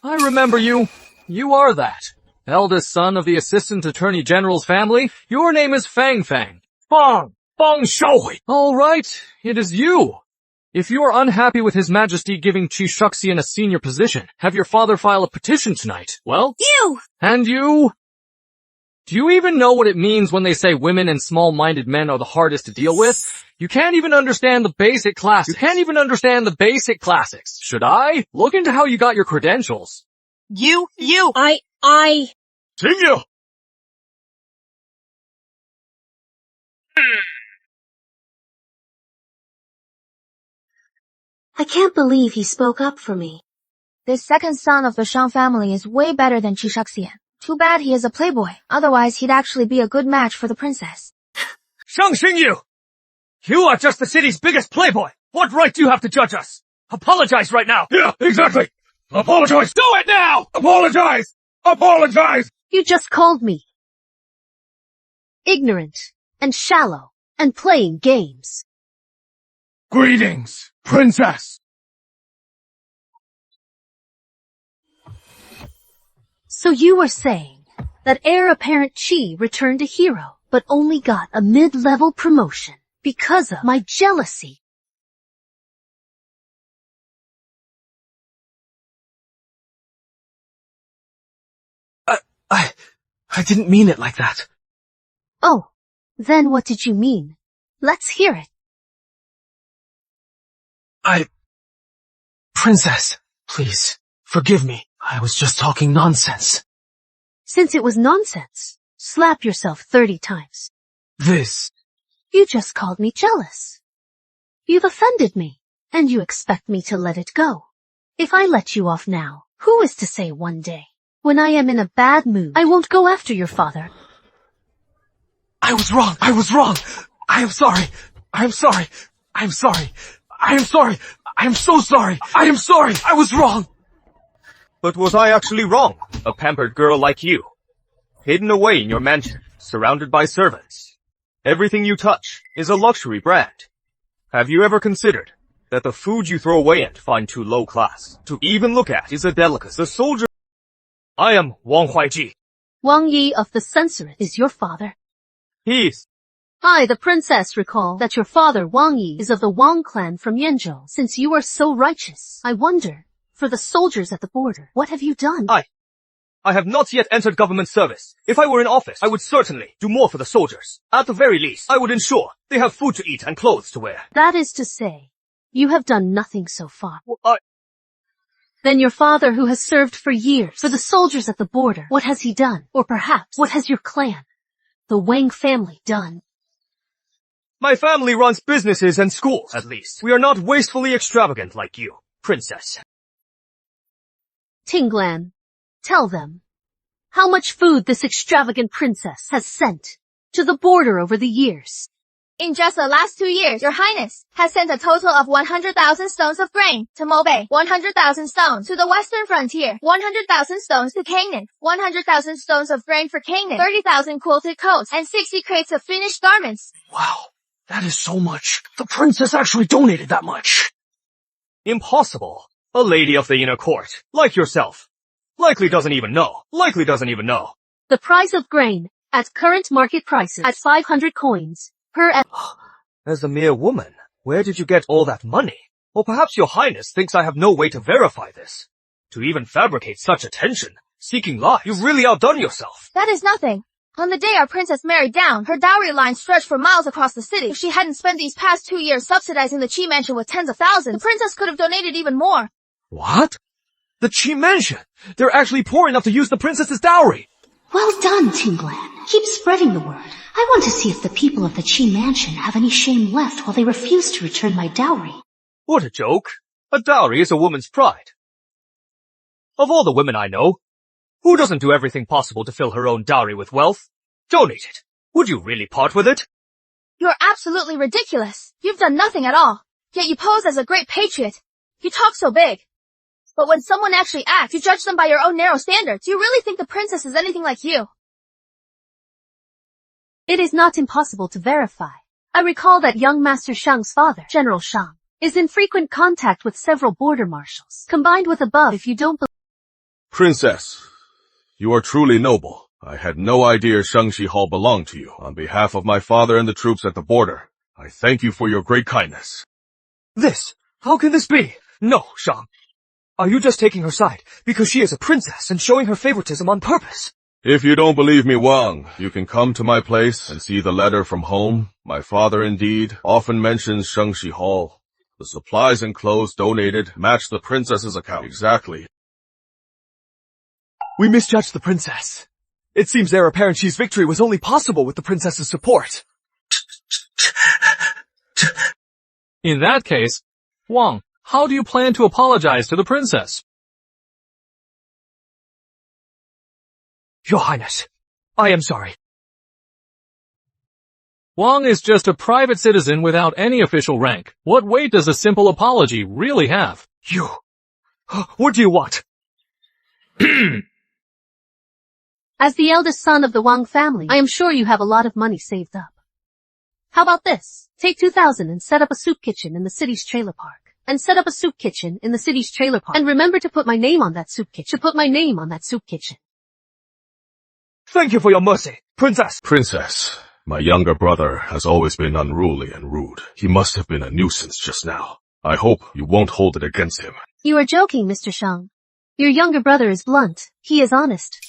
I remember you. You are that. Eldest son of the Assistant Attorney General's family. Your name is Fang Fang. Fang Shaohui. All right, it is you. If you are unhappy with His Majesty giving Qi Shuxian a senior position, have your father file a petition tonight. Well? You! And you? Do you even know what it means when they say women and small-minded men are the hardest to deal with? You can't even understand the basic classics. Should I? Look into how you got your credentials. I... Xingyu! I can't believe he spoke up for me. This second son of the Shang family is way better than Qi Shuxian. Too bad he is a playboy. Otherwise, he'd actually be a good match for the princess. Shang Xingyu! You are just the city's biggest playboy! What right do you have to judge us? Apologize right now! Yeah, exactly! Apologize! Do it now! Apologize! Apologize! You just called me ignorant and shallow and playing games. Greetings, princess! So you were saying that heir apparent Chi returned a hero, but only got a mid-level promotion because of my jealousy. I didn't mean it like that. Oh, then what did you mean? Let's hear it. Princess, please, forgive me. I was just talking nonsense. Since it was nonsense, slap yourself 30 times. You just called me jealous. You've offended me, and you expect me to let it go. If I let you off now, who is to say one day, when I am in a bad mood, I won't go after your father? I was wrong. I am sorry. I am sorry. I am sorry. I am sorry. I am so sorry. I am sorry. I was wrong. But was I actually wrong? A pampered girl like you, hidden away in your mansion, surrounded by servants. Everything you touch is a luxury brand. Have you ever considered that the food you throw away and find too low class to even look at is a delicacy? The soldier... I am Wang Huaiji. Wang Yi of the Censorate is your father. He's... I, the princess, recall that your father, Wang Yi, is of the Wang clan from Yanzhou. Since you are so righteous, I wonder, for the soldiers at the border, what have you done? I have not yet entered government service. If I were in office, I would certainly do more for the soldiers. At the very least, I would ensure they have food to eat and clothes to wear. That is to say, you have done nothing so far. Well, Then your father, who has served for years, for the soldiers at the border, what has he done? Or perhaps, what has your clan, the Wang family, done? My family runs businesses and schools, at least. We are not wastefully extravagant like you, princess. Tinglan, tell them how much food this extravagant princess has sent to the border over the years. In just the last 2 years, Your Highness has sent a total of 100,000 stones of grain to Mobei, 100,000 stones to the western frontier, 100,000 stones to Canaan, 100,000 stones of grain for Canaan, 30,000 quilted coats, and 60 crates of finished garments. Wow, that is so much. The princess actually donated that much. Impossible. A lady of the inner court, like yourself, likely doesn't even know. The price of grain, at current market prices, at 500 coins per... As a mere woman, where did you get all that money? Or perhaps your highness thinks I have no way to verify this. To even fabricate such attention, seeking lies, you've really outdone yourself. That is nothing. On the day our princess married down, her dowry line stretched for miles across the city. If she hadn't spent these past 2 years subsidizing the Qi mansion with tens of thousands, the princess could have donated even more. What? The Qi mansion? They're actually poor enough to use the princess's dowry. Well done, Tinglan. Keep spreading the word. I want to see if the people of the Qi mansion have any shame left while they refuse to return my dowry. What a joke. A dowry is a woman's pride. Of all the women I know, who doesn't do everything possible to fill her own dowry with wealth? Donate it. Would you really part with it? You're absolutely ridiculous. You've done nothing at all. Yet you pose as a great patriot. You talk so big. But when someone actually acts, you judge them by your own narrow standards. You really think the princess is anything like you? It is not impossible to verify. I recall that young Master Shang's father, General Shang, is in frequent contact with several border marshals. Combined with above, if you don't believe... Princess, you are truly noble. I had no idea Shangxi Hall belonged to you. On behalf of my father and the troops at the border, I thank you for your great kindness. How can this be? No, Shang. Are you just taking her side because she is a princess and showing her favoritism on purpose? If you don't believe me, Wang, you can come to my place and see the letter from home. My father, indeed, often mentions Shangxi Hall. The supplies and clothes donated match the princess's account exactly. We misjudged the princess. It seems heir apparent Qi's victory was only possible with the princess's support. In that case, Wang, how do you plan to apologize to the princess? Your Highness, I am sorry. Wang is just a private citizen without any official rank. What weight does a simple apology really have? You... What do you want? As the eldest son of the Wang family, I am sure you have a lot of money saved up. How about this? Take 2,000 and set up a soup kitchen in the city's trailer park. And remember to put my name on that soup kitchen. Thank you for your mercy, Princess. Princess, my younger brother has always been unruly and rude. He must have been a nuisance just now. I hope you won't hold it against him. You are joking, Mr. Shang. Your younger brother is blunt. He is honest.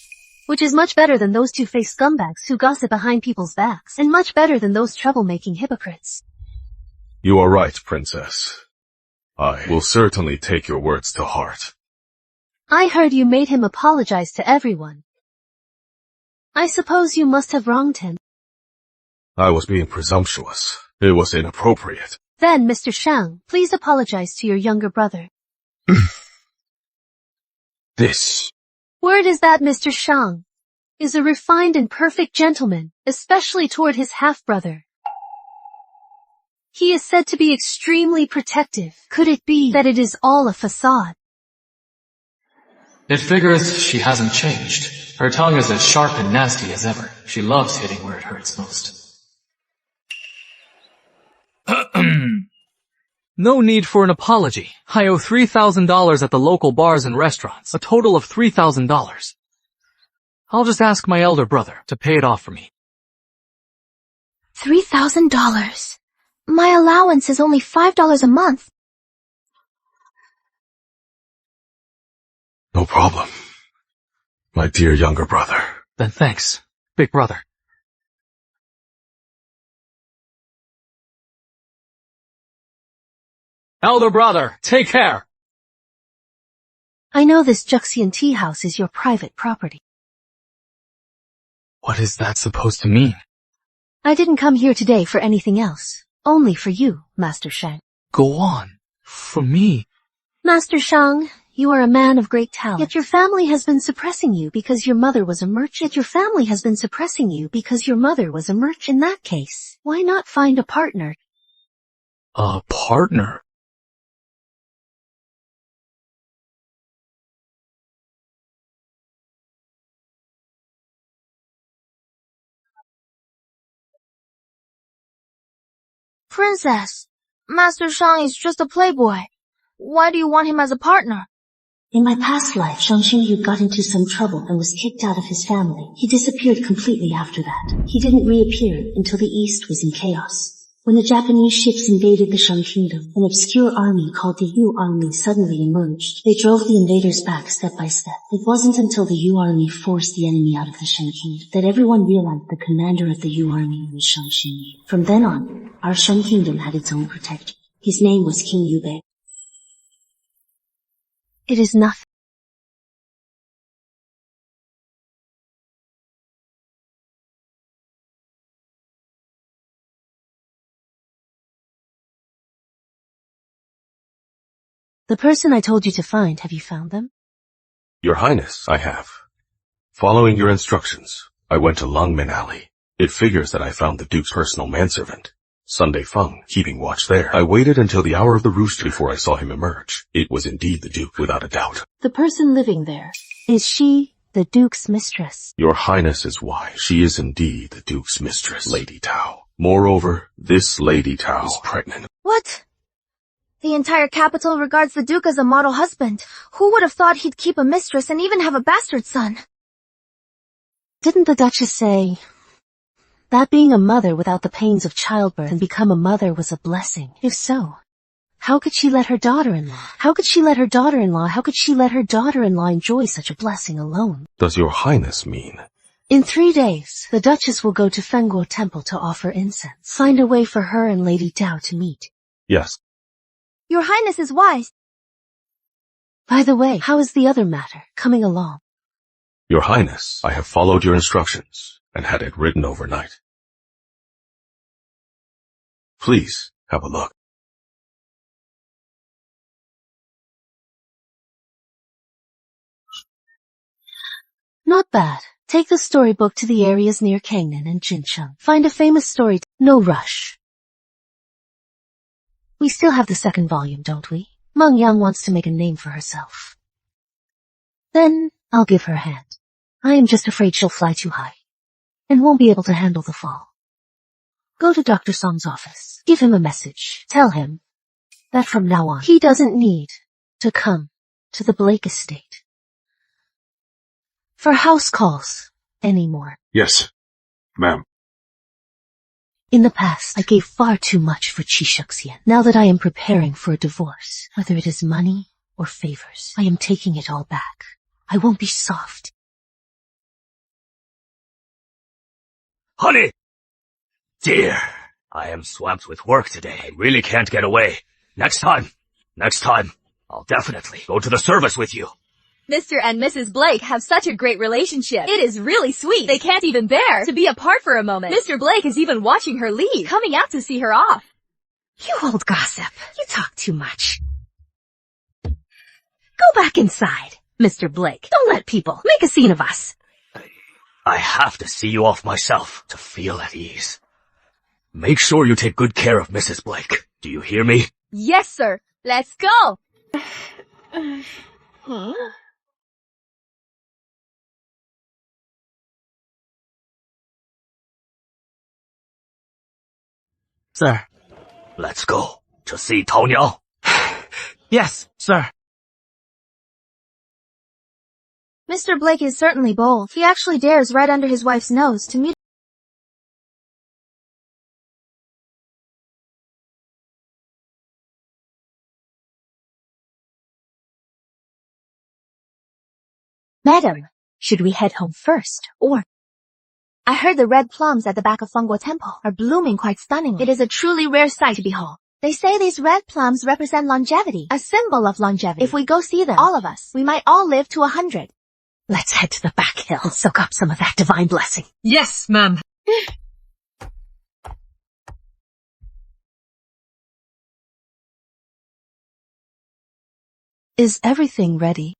Which is much better than those two-faced scumbags who gossip behind people's backs, and much better than those troublemaking hypocrites. You are right, Princess. I will certainly take your words to heart. I heard you made him apologize to everyone. I suppose you must have wronged him. I was being presumptuous. It was inappropriate. Then, Mr. Shang, please apologize to your younger brother. This. Word is that Mr. Shang is a refined and perfect gentleman, especially toward his half-brother. He is said to be extremely protective. Could it be that it is all a facade? It figures she hasn't changed. Her tongue is as sharp and nasty as ever. She loves hitting where it hurts most. No need for an apology. I owe $3,000 at the local bars and restaurants. A total of $3,000. I'll just ask my elder brother to pay it off for me. $3,000. My allowance is only $5 a month. No problem. My dear younger brother. Then thanks, big brother. Elder brother, take care! I know this Juxian tea house is your private property. What is that supposed to mean? I didn't come here today for anything else. Only for you, Master Shang. Go on. For me. Master Shang, you are a man of great talent. Yet your family has been suppressing you because your mother was a merchant. In that case, why not find a partner? A partner? Princess, Master Shang is just a playboy. Why do you want him as a partner? In my past life, Shang Xingyu got into some trouble and was kicked out of his family. He disappeared completely after that. He didn't reappear until the East was in chaos. When the Japanese ships invaded the Shang Kingdom, an obscure army called the Yu Army suddenly emerged. They drove the invaders back step by step. It wasn't until the Yu Army forced the enemy out of the Shang Kingdom that everyone realized the commander of the Yu Army was Shang Xingyu. From then on, our Shang Kingdom had its own protector. His name was King Yubei. It is nothing. The person I told you to find, have you found them? Your Highness, I have. Following your instructions, I went to Longmen Alley. It figures that I found the Duke's personal manservant, Sunday Feng, keeping watch there. I waited until the hour of the rooster before I saw him emerge. It was indeed the Duke, without a doubt. The person living there, is she the Duke's mistress? Your Highness is wise. She is indeed the Duke's mistress, Lady Tao. Moreover, this Lady Tao is pregnant. What? The entire capital regards the Duke as a model husband. Who would have thought he'd keep a mistress and even have a bastard son? Didn't the Duchess say that being a mother without the pains of childbirth and become a mother was a blessing? If so, how could she let her daughter-in-law enjoy such a blessing alone? Does your Highness mean? In 3 days, the Duchess will go to Fenguo Temple to offer incense. Find a way for her and Lady Tao to meet. Yes. Your Highness is wise. By the way, how is the other matter coming along? Your Highness, I have followed your instructions and had it written overnight. Please, have a look. Not bad. Take the storybook to the areas near Kangnan and Jincheng. Find a famous story. No rush. We still have the second volume, don't we? Meng Yang wants to make a name for herself. Then I'll give her a hand. I am just afraid she'll fly too high and won't be able to handle the fall. Go to Dr. Song's office. Give him a message. Tell him that from now on, he doesn't need to come to the Blake estate for house calls anymore. Yes, ma'am. In the past, I gave far too much for Qi Shuxian. Now that I am preparing for a divorce, whether it is money or favors, I am taking it all back. I won't be soft. Honey! Dear, I am swamped with work today. I really can't get away. Next time, I'll definitely go to the service with you. Mr. and Mrs. Blake have such a great relationship. It is really sweet. They can't even bear to be apart for a moment. Mr. Blake is even watching her leave, coming out to see her off. You old gossip. You talk too much. Go back inside, Mr. Blake. Don't let people make a scene of us. I have to see you off myself to feel at ease. Make sure you take good care of Mrs. Blake. Do you hear me? Yes, sir. Let's go. Sir. Let's go to see Tao Niao. Yes, sir. Mr. Blake is certainly bold. He actually dares right under his wife's nose to meet. Madam, should we head home first, or? I heard the red plums at the back of Fengguo Temple are blooming quite stunningly. It is a truly rare sight to behold. They say these red plums represent longevity, a symbol of longevity. If we go see them, all of us, we might all live to 100. Let's head to the back hill and soak up some of that divine blessing. Yes, ma'am. Is everything ready?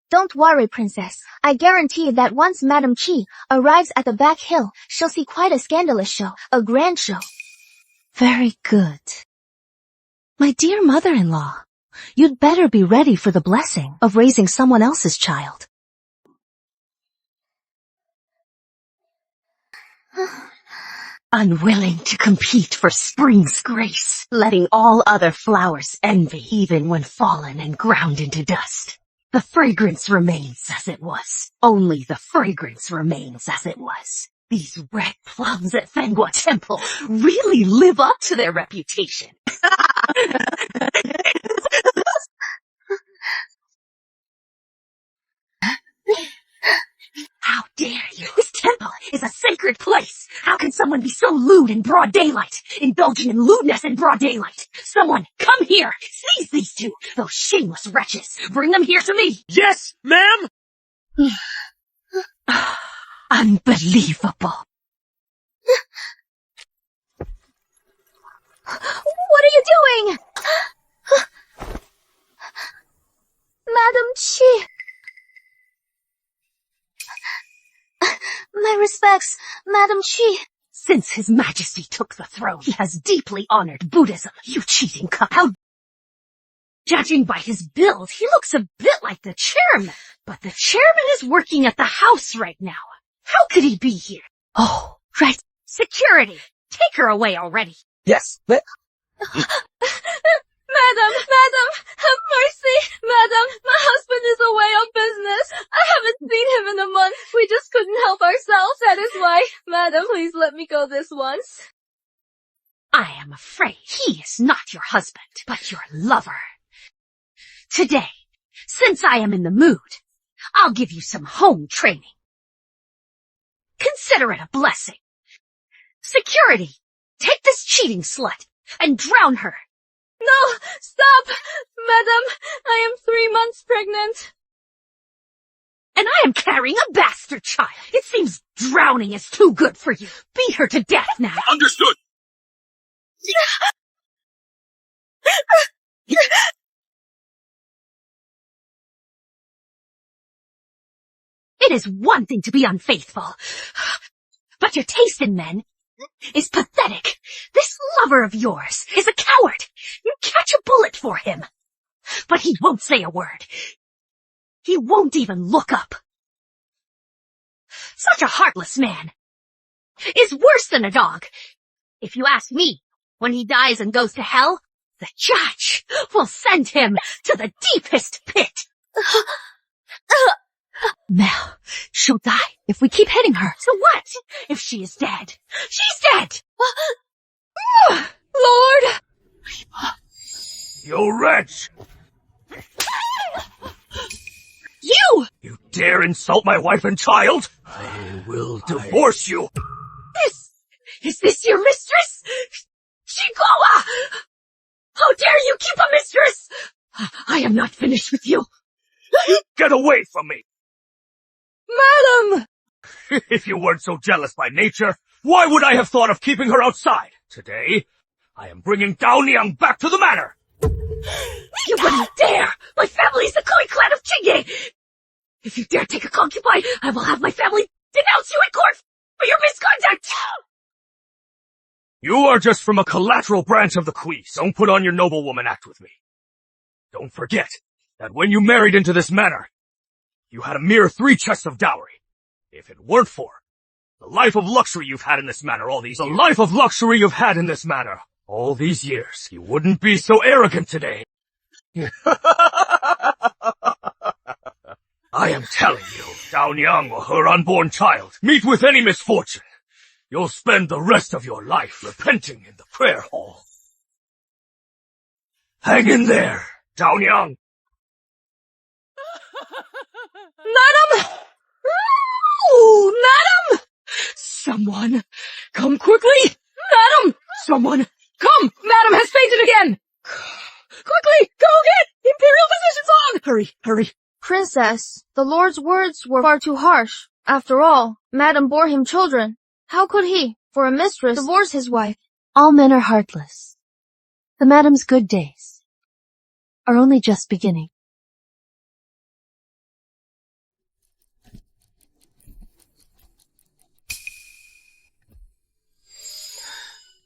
Don't worry, princess. I guarantee that once Madam Qi arrives at the back hill, she'll see quite a scandalous show, a grand show. Very good. My dear mother-in-law, you'd better be ready for the blessing of raising someone else's child. Unwilling to compete for spring's grace, letting all other flowers envy even when fallen and ground into dust. The fragrance remains as it was. Only the fragrance remains as it was. These red plums at Fengguo Temple really live up to their reputation. How dare you? This temple is a sacred place. How can someone be so lewd in broad daylight? Indulging in lewdness in broad daylight. Someone, come here. Seize these two, those shameless wretches. Bring them here to me. Yes, ma'am! Unbelievable. What are you doing? Madam Qi. My respects, Madam Qi. Since His Majesty took the throne, he has deeply honored Buddhism. You cheating cuck. How? Judging by his build, he looks a bit like the chairman. But the chairman is working at the house right now. How could he be here? Oh, right. Security, take her away already. Yes, but... Madam, have mercy. Madam, my husband is away on business. I haven't seen him in a month. We just couldn't help ourselves, that is why. Madam, please let me go this once. I am afraid he is not your husband, but your lover. Today, since I am in the mood, I'll give you some home training. Consider it a blessing. Security, take this cheating slut and drown her. No, stop! Madam, I am 3 months pregnant. And I am carrying a bastard child. It seems drowning is too good for you. Beat her to death now. Understood! It is one thing to be unfaithful, but your taste in men is pathetic. This lover of yours is a coward. You catch a bullet for him, but he won't say a word. He won't even look up. Such a heartless man is worse than a dog. If you ask me, when he dies and goes to hell, the judge will send him to the deepest pit. Mel, she'll die if we keep hitting her. So what if she is dead? She's dead! Lord! You wretch! You dare insult my wife and child? I will divorce you! Is this your mistress? Chihuahua! How dare you keep a mistress? I am not finished with you. Get away from me! Madam! If you weren't so jealous by nature, why would I have thought of keeping her outside? Today, I am bringing Dao Niang back to the manor! You wouldn't dare! My family's the Kui clan of Chingye! If you dare take a concubine, I will have my family denounce you in court for your misconduct! You are just from a collateral branch of the Kui. Don't put on your noblewoman act with me. Don't forget that when you married into this manor, you had a mere 3 chests of dowry. If it weren't for the life of luxury you've had in this manor all these years, you wouldn't be so arrogant today. I am telling you, Dao Niang or her unborn child meet with any misfortune, you'll spend the rest of your life repenting in the prayer hall. Hang in there, Dao Niang. Madam! Oh, madam! Someone, come quickly! Madam! Someone, come! Madam has fainted again! Quickly, go get Imperial physicians on! Hurry, hurry. Princess, the Lord's words were far too harsh. After all, Madam bore him children. How could he, for a mistress, divorce his wife? All men are heartless. The madam's good days are only just beginning.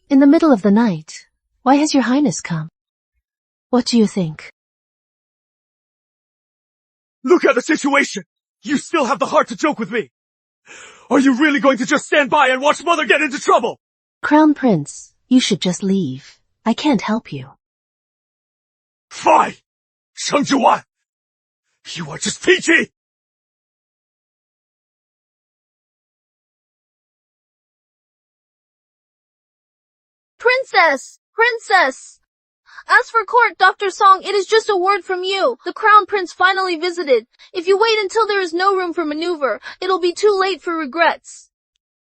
In the middle of the night, why has your highness come? What do you think? Look at the situation! You still have the heart to joke with me! Are you really going to just stand by and watch Mother get into trouble? Crown Prince, you should just leave. I can't help you. Fine! Cheng Juan! You are just peachy! Princess! Princess! As for court, Dr. Song, it is just a word from you. The Crown Prince finally visited. If you wait until there is no room for maneuver, it'll be too late for regrets.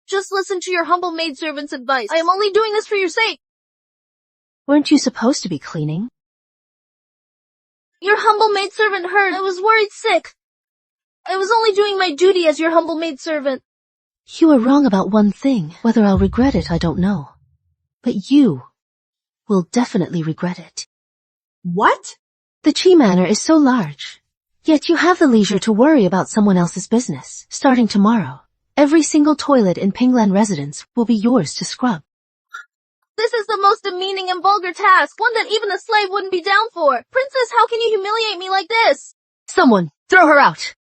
Just listen to your humble maidservant's advice. I am only doing this for your sake. Weren't you supposed to be cleaning? Your humble maidservant heard. I was worried sick. I was only doing my duty as your humble maidservant. You were wrong about one thing. Whether I'll regret it, I don't know. But you will definitely regret it. What? The Chi Manor is so large. Yet you have the leisure to worry about someone else's business. Starting tomorrow, every single toilet in Pinglan residence will be yours to scrub. This is the most demeaning and vulgar task, one that even a slave wouldn't be down for. Princess, how can you humiliate me like this? Someone, throw her out!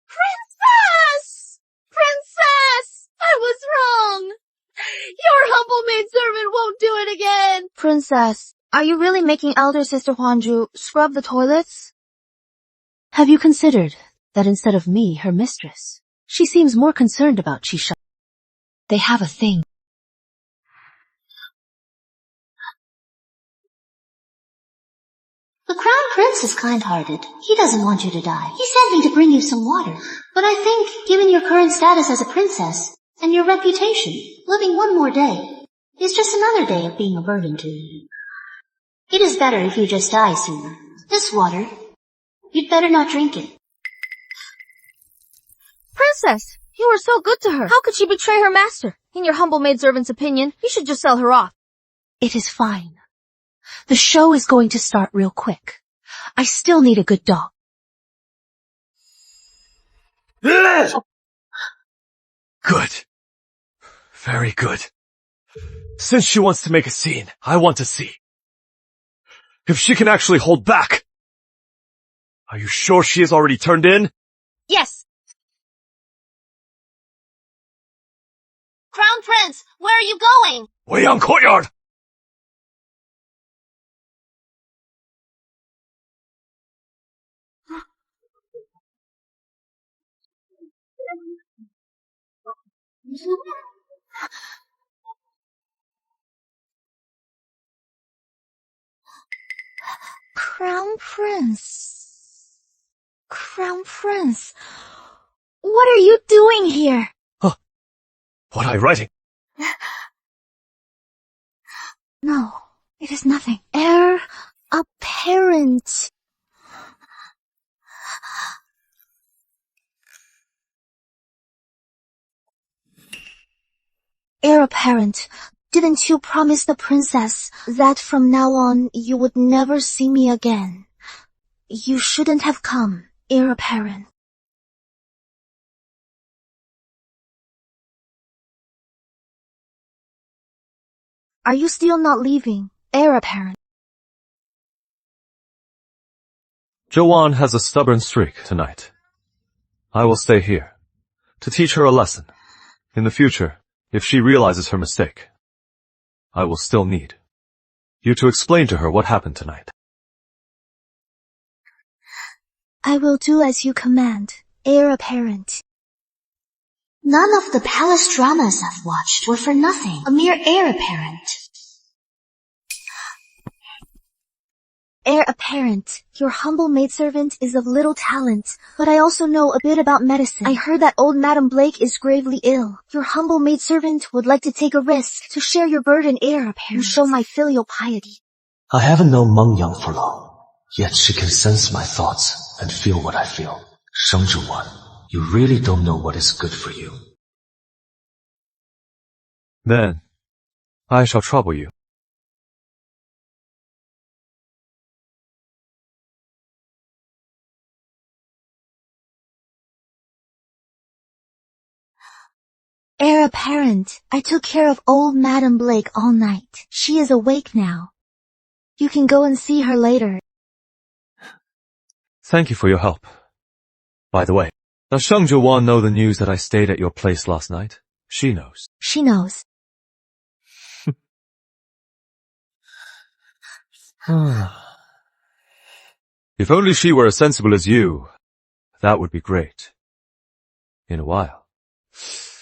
Princess! Princess! I was wrong! Your humble maidservant won't do it again! Princess, are you really making elder sister Huanju scrub the toilets? Have you considered that instead of me, her mistress, she seems more concerned about Chisha? They have a thing. The Crown Prince is kind-hearted. He doesn't want you to die. He sent me to bring you some water. But I think, given your current status as a princess, and your reputation, living one more day is just another day of being a burden to you. It is better if you just die sooner. This water, you'd better not drink it. Princess, you were so good to her. How could she betray her master? In your humble maidservant's opinion, you should just sell her off. It is fine. The show is going to start real quick. I still need a good dog. Good. Very good. Since she wants to make a scene, I want to see if she can actually hold back. Are you sure she has already turned in? Yes. Crown Prince, where are you going? Weiyang Courtyard! Crown Prince. Crown Prince. What are you doing here? Huh. What are you writing? No, it is nothing. Heir apparent. Heir apparent. Didn't you promise the princess that from now on you would never see me again? You shouldn't have come, heir apparent. Are you still not leaving, heir apparent? Joanne has a stubborn streak tonight. I will stay here to teach her a lesson. In the future, if she realizes her mistake, I will still need you to explain to her what happened tonight. I will do as you command, heir apparent. None of the palace dramas I've watched were for nothing. A mere heir apparent. Heir apparent, your humble maidservant is of little talent, but I also know a bit about medicine. I heard that old Madam Blake is gravely ill. Your humble maidservant would like to take a risk to share your burden, heir apparent, and show my filial piety. I haven't known Meng Yang for long, yet she can sense my thoughts and feel what I feel. Sheng Zhiwan, you really don't know what is good for you. Then, I shall trouble you. Heir apparent, I took care of old Madam Blake all night. She is awake now. You can go and see her later. Thank you for your help. By the way, does Sheng Zhiwan know the news that I stayed at your place last night? She knows. She knows. If only she were as sensible as you, that would be great. In a while,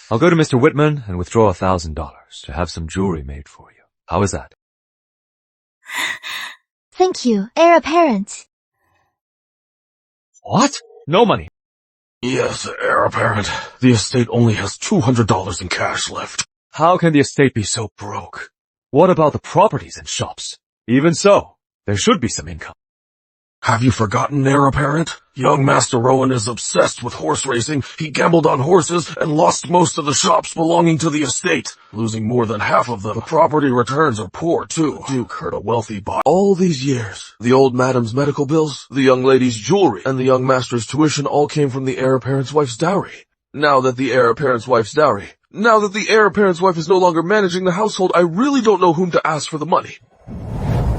I'll go to Mr. Whitman and withdraw $1,000 to have some jewelry made for you. How is that? Thank you, heir apparent. What? No money. Yes, heir apparent. The estate only has $200 in cash left. How can the estate be so broke? What about the properties and shops? Even so, there should be some income. Have you forgotten, heir apparent? Young Master Rowan is obsessed with horse racing. He gambled on horses and lost most of the shops belonging to the estate, losing more than half of them. The property returns are poor, too. The Duke heard a wealthy buy. All these years, the old madam's medical bills, the young lady's jewelry, and the young master's tuition all came from the heir apparent's wife's dowry. Now that the heir apparent's wife is no longer managing the household, I really don't know whom to ask for the money.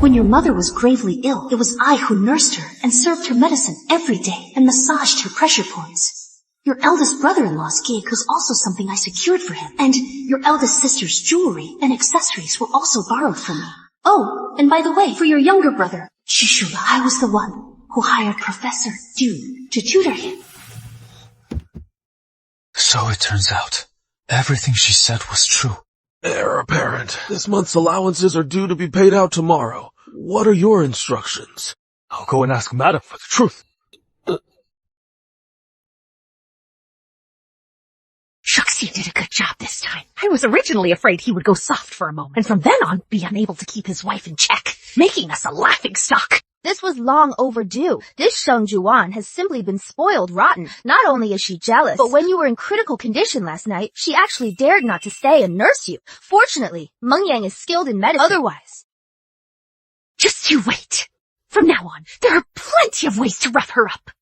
When your mother was gravely ill, it was I who nursed her and served her medicine every day and massaged her pressure points. Your eldest brother-in-law's gig was also something I secured for him, and your eldest sister's jewelry and accessories were also borrowed from me. Oh, and by the way, for your younger brother, Shishula, I was the one who hired Professor Du to tutor him. So it turns out, everything she said was true. Heir apparent, this month's allowances are due to be paid out tomorrow. What are your instructions? I'll go and ask Madam for the truth. Shuxi did a good job this time. I was originally afraid he would go soft for a moment, and from then on be unable to keep his wife in check, making us a laughingstock. This was long overdue. This Sheng Zhiwan has simply been spoiled rotten. Not only is she jealous, but when you were in critical condition last night, she actually dared not to stay and nurse you. Fortunately, Meng Yang is skilled in medicine. Otherwise, just you wait. From now on, there are plenty of ways to rough her up.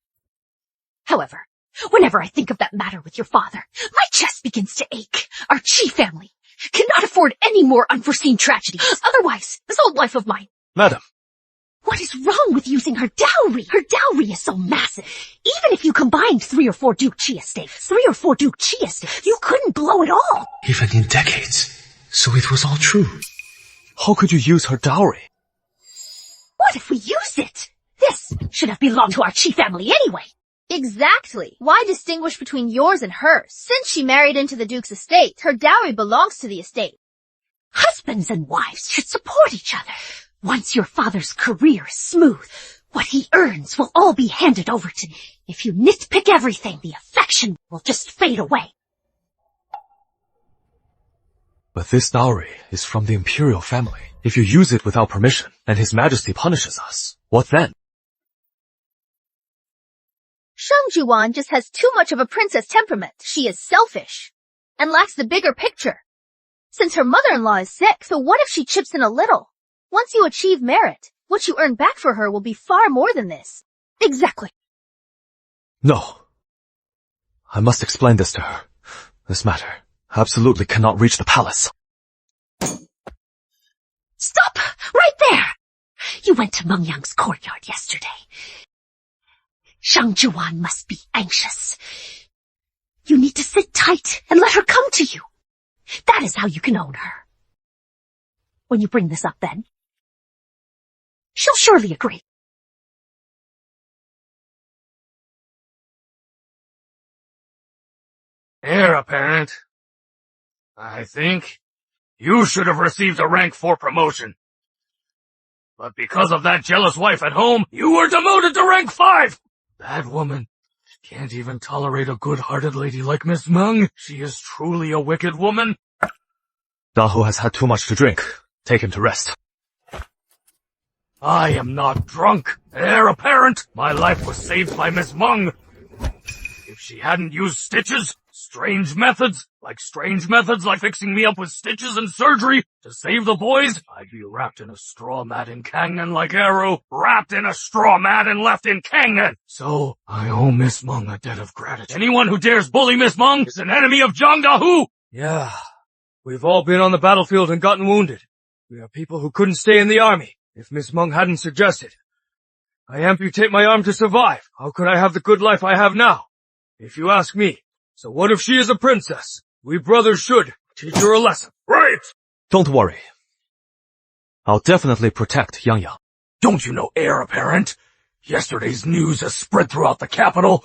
However, Whenever I think of that matter with your father, my chest begins to ache. Our Chi family cannot afford any more unforeseen tragedies. Otherwise, this old life of mine. Madam. What is wrong with using her dowry? Her dowry is so massive. Even if you combined 3 or 4 Duke Chi estates, you couldn't blow it all. Even in decades. So it was all true. How could you use her dowry? What if we use it? This should have belonged to our Chi family anyway. Exactly. Why distinguish between yours and hers? Since she married into the Duke's estate, her dowry belongs to the estate. Husbands and wives should support each other. Once your father's career is smooth, what he earns will all be handed over to me. If you nitpick everything, the affection will just fade away. But this dowry is from the imperial family. If you use it without permission, and His Majesty punishes us, what then? Shang Juan just has too much of a princess temperament. She is selfish and lacks the bigger picture. Since her mother-in-law is sick, so what if she chips in a little? Once you achieve merit, what you earn back for her will be far more than this. Exactly. No. I must explain this to her. This matter absolutely cannot reach the palace. Stop! Right there! You went to Mengyang's courtyard yesterday. Shang Juan must be anxious. You need to sit tight and let her come to you. That is how you can own her. When you bring this up then, she'll surely agree. Heir apparent. I think you should have received a rank 4 promotion. But because of that jealous wife at home, you were demoted to rank 5! That woman can't even tolerate a good-hearted lady like Miss Meng. She is truly a wicked woman. Dahu has had too much to drink. Take him to rest. I am not drunk. Heir apparent. My life was saved by Miss Meng. If she hadn't used stitches, strange methods like fixing me up with stitches and surgery to save the boys, I'd be wrapped in a straw mat in Kangen like Arrow, wrapped in a straw mat and left in Kangen. So, I owe Miss Meng a debt of gratitude. Anyone who dares bully Miss Meng is an enemy of Zhang Dahu! Yeah, we've all been on the battlefield and gotten wounded. We are people who couldn't stay in the army. If Miss Meng hadn't suggested, I amputate my arm to survive. How could I have the good life I have now? If you ask me. So what if she is a princess? We brothers should teach her a lesson. Right! Don't worry. I'll definitely protect Yang Yang. Don't you know, heir apparent? Yesterday's news has spread throughout the capital.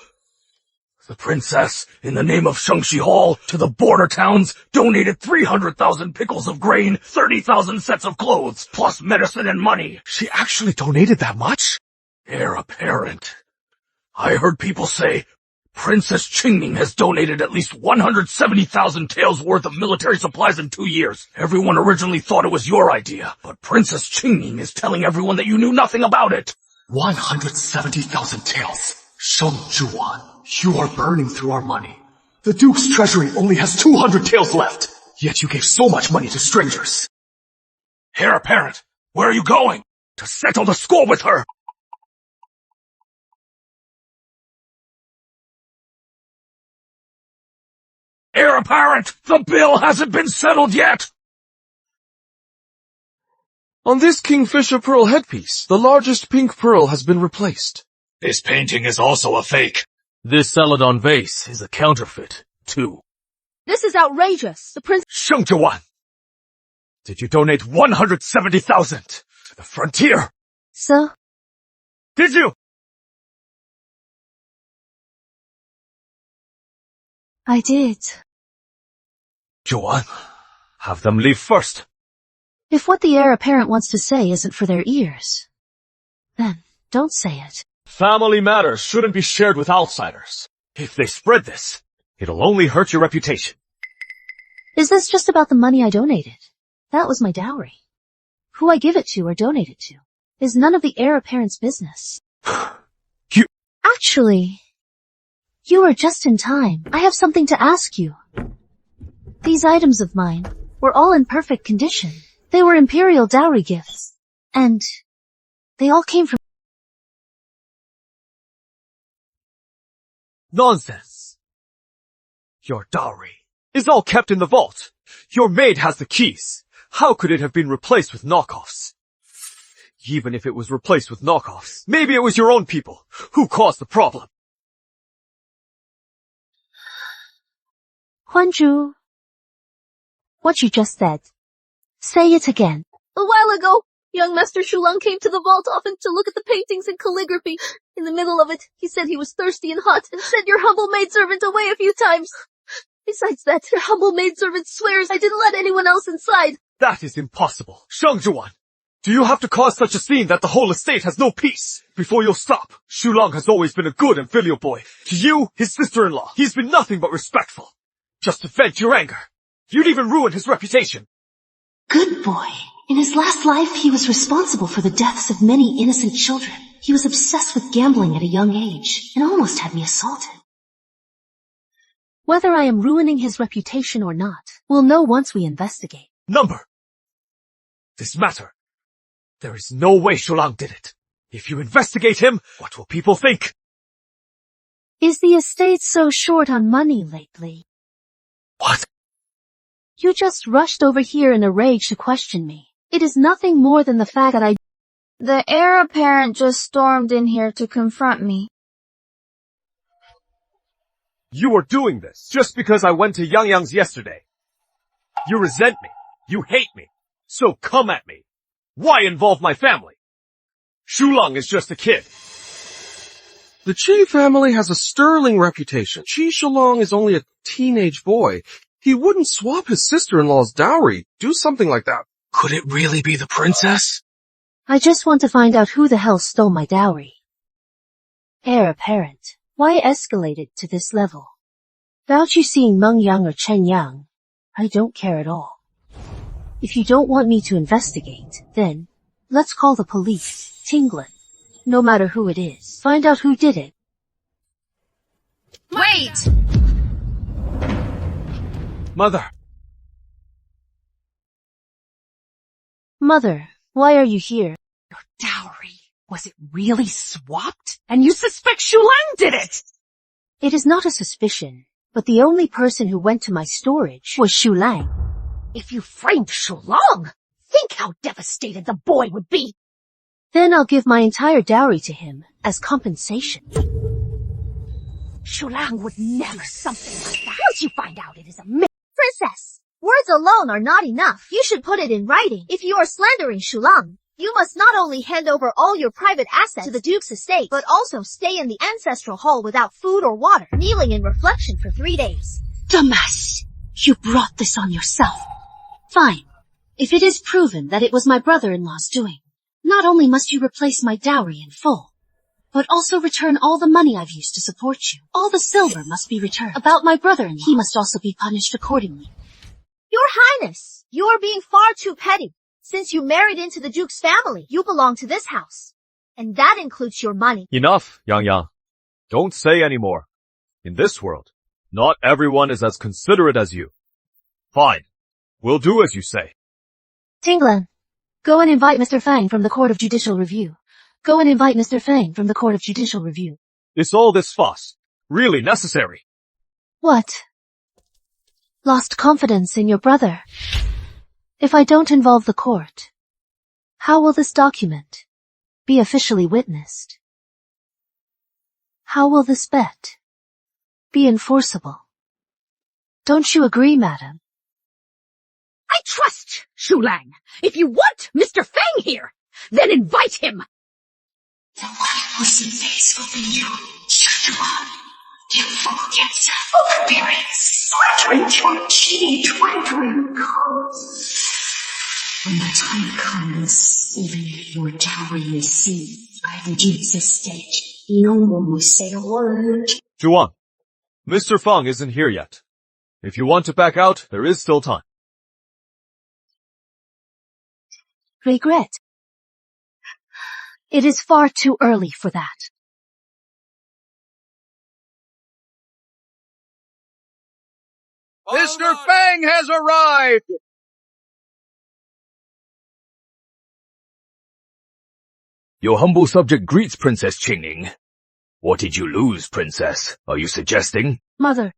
The princess, in the name of Shengxi Hall, to the border towns, donated 300,000 pickles of grain, 30,000 sets of clothes, plus medicine and money. She actually donated that much? Heir apparent. I heard people say Princess Qingming has donated at least 170,000 taels worth of military supplies in 2 years. Everyone originally thought it was your idea, but Princess Qingming is telling everyone that you knew nothing about it. 170,000 taels. Shang Juan, you are burning through our money. The Duke's treasury only has 200 taels left, yet you gave so much money to strangers. Heir apparent, where are you going? To settle the score with her! Heir apparent, the bill hasn't been settled yet! On this Kingfisher pearl headpiece, the largest pink pearl has been replaced. This painting is also a fake. This Celadon vase is a counterfeit, too. This is outrageous. The prince— Shang Juan! Did you donate 170,000 to the frontier? So? Did you? I did. Juan, have them leave first. If what the heir apparent wants to say isn't for their ears, then don't say it. Family matters shouldn't be shared with outsiders. If they spread this, it'll only hurt your reputation. Is this just about the money I donated? That was my dowry. Who I give it to or donate it to is none of the heir apparent's business. Actually, you are just in time. I have something to ask you. These items of mine were all in perfect condition. They were imperial dowry gifts. And they all came from— Nonsense! Your dowry is all kept in the vault. Your maid has the keys. How could it have been replaced with knockoffs? Even if it was replaced with knockoffs, maybe it was your own people who caused the problem. Huanzhu, what you just said. Say it again. A while ago, young Master Shulang came to the vault often to look at the paintings and calligraphy. In the middle of it, he said he was thirsty and hot and sent your humble maidservant away a few times. Besides that, your humble maidservant swears I didn't let anyone else inside. That is impossible. Shangzhuan, do you have to cause such a scene that the whole estate has no peace? Before you'll stop, Shulang has always been a good and filial boy. To you, his sister-in-law, he's been nothing but respectful. Just to vent your anger. You'd even ruin his reputation. Good boy. In his last life, he was responsible for the deaths of many innocent children. He was obsessed with gambling at a young age and almost had me assaulted. Whether I am ruining his reputation or not, we'll know once we investigate. Number. This matter. There is no way Shulang did it. If you investigate him, what will people think? Is the estate so short on money lately? What? You just rushed over here in a rage to question me. It is nothing more than the fact that The heir apparent just stormed in here to confront me. You are doing this just because I went to Yang Yang's yesterday. You resent me. You hate me. So come at me. Why involve my family? Shulang is just a kid. The Qi family has a sterling reputation. Qi Shulong is only a teenage boy. He wouldn't swap his sister-in-law's dowry. Do something like that. Could it really be the princess? I just want to find out who the hell stole my dowry. Heir apparent. Why escalate it to this level? About you seeing Meng Yang or Chen Yang, I don't care at all. If you don't want me to investigate, then let's call the police. Tinglan. No matter who it is. Find out who did it. Wait! Mother. Mother, why are you here? Your dowry. Was it really swapped? And you suspect Shulang did it? It is not a suspicion, but the only person who went to my storage was Shulang. If you framed Shulang, think how devastated the boy would be. Then I'll give my entire dowry to him as compensation. Shulang would never something like that. Once you find out it is a myth. Princess, words alone are not enough. You should put it in writing. If you are slandering Shulang, you must not only hand over all your private assets to the Duke's estate, but also stay in the ancestral hall without food or water, kneeling in reflection for 3 days. Dumbass, you brought this on yourself. Fine. If it is proven that it was my brother-in-law's doing, not only must you replace my dowry in full, but also return all the money I've used to support you. All the silver must be returned. About my brother-in-law, he must also be punished accordingly. Your Highness, you are being far too petty. Since you married into the Duke's family, you belong to this house. And that includes your money. Enough, Yang Yang. Don't say any more. In this world, not everyone is as considerate as you. Fine. We'll do as you say. Tinglan, go and invite Mr. Fang from the Court of Judicial Review. Go and invite Mr. Fang from the Court of Judicial Review. Is all this fuss really necessary? What? Lost confidence in your brother? If I don't involve the court, how will this document be officially witnessed? How will this bet be enforceable? Don't you agree, madam? I trust Shulang. If you want Mr. Fang here, then invite him. The one whose face will be you, Shadowrun. You forget forbearance. When the time comes, even if your dowry is seized by the Duke's estate, no one will say a word. Zhuan, Mr. Fang isn't here yet. If you want to back out, there is still time. Regret. It is far too early for that. Mr. Fang has arrived! Your humble subject greets Princess Qingning. What did you lose, Princess? Are you suggesting? Mother,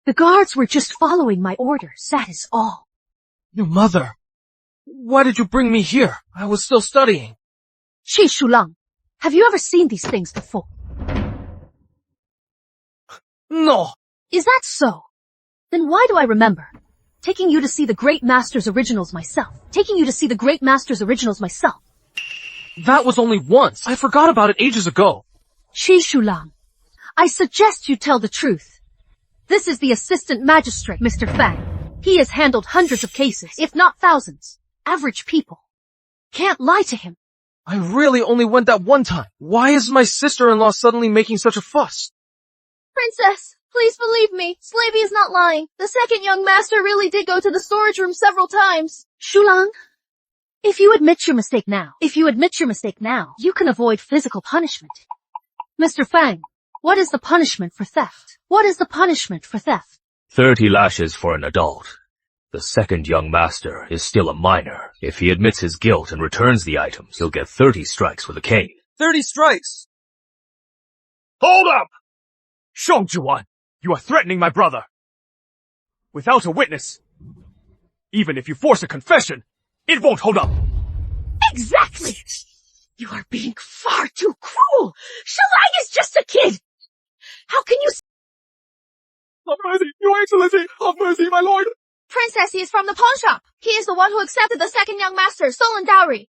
The guards were just following my orders, that is all. Your mother. Why did you bring me here? I was still studying. Shi Shulang, have you ever seen these things before? No. Is that so? Then why do I remember? Taking you to see the Great Master's originals myself. That was only once. I forgot about it ages ago. Shi Shulang, I suggest you tell the truth. This is the assistant magistrate, Mr. Fang. He has handled hundreds of cases, if not thousands. Average people. Can't lie to him. I really only went that one time. Why is my sister-in-law suddenly making such a fuss? Princess, please believe me. Slavey is not lying. The second young master really did go to the storage room several times. Shulang, if you admit your mistake now, you can avoid physical punishment. Mr. Fang, what is the punishment for theft? 30 lashes for an adult. The second young master is still a minor. If he admits his guilt and returns the items, he'll get 30 strikes with a cane. 30 strikes! Hold up! Shortdrama, you are threatening my brother. Without a witness, even if you force a confession, it won't hold up. Exactly! You are being far too cruel! Shulang is just a kid! How can you— Have mercy, your excellency! Have mercy, my lord! Princess, he is from the pawn shop. He is the one who accepted the second young master's stolen dowry.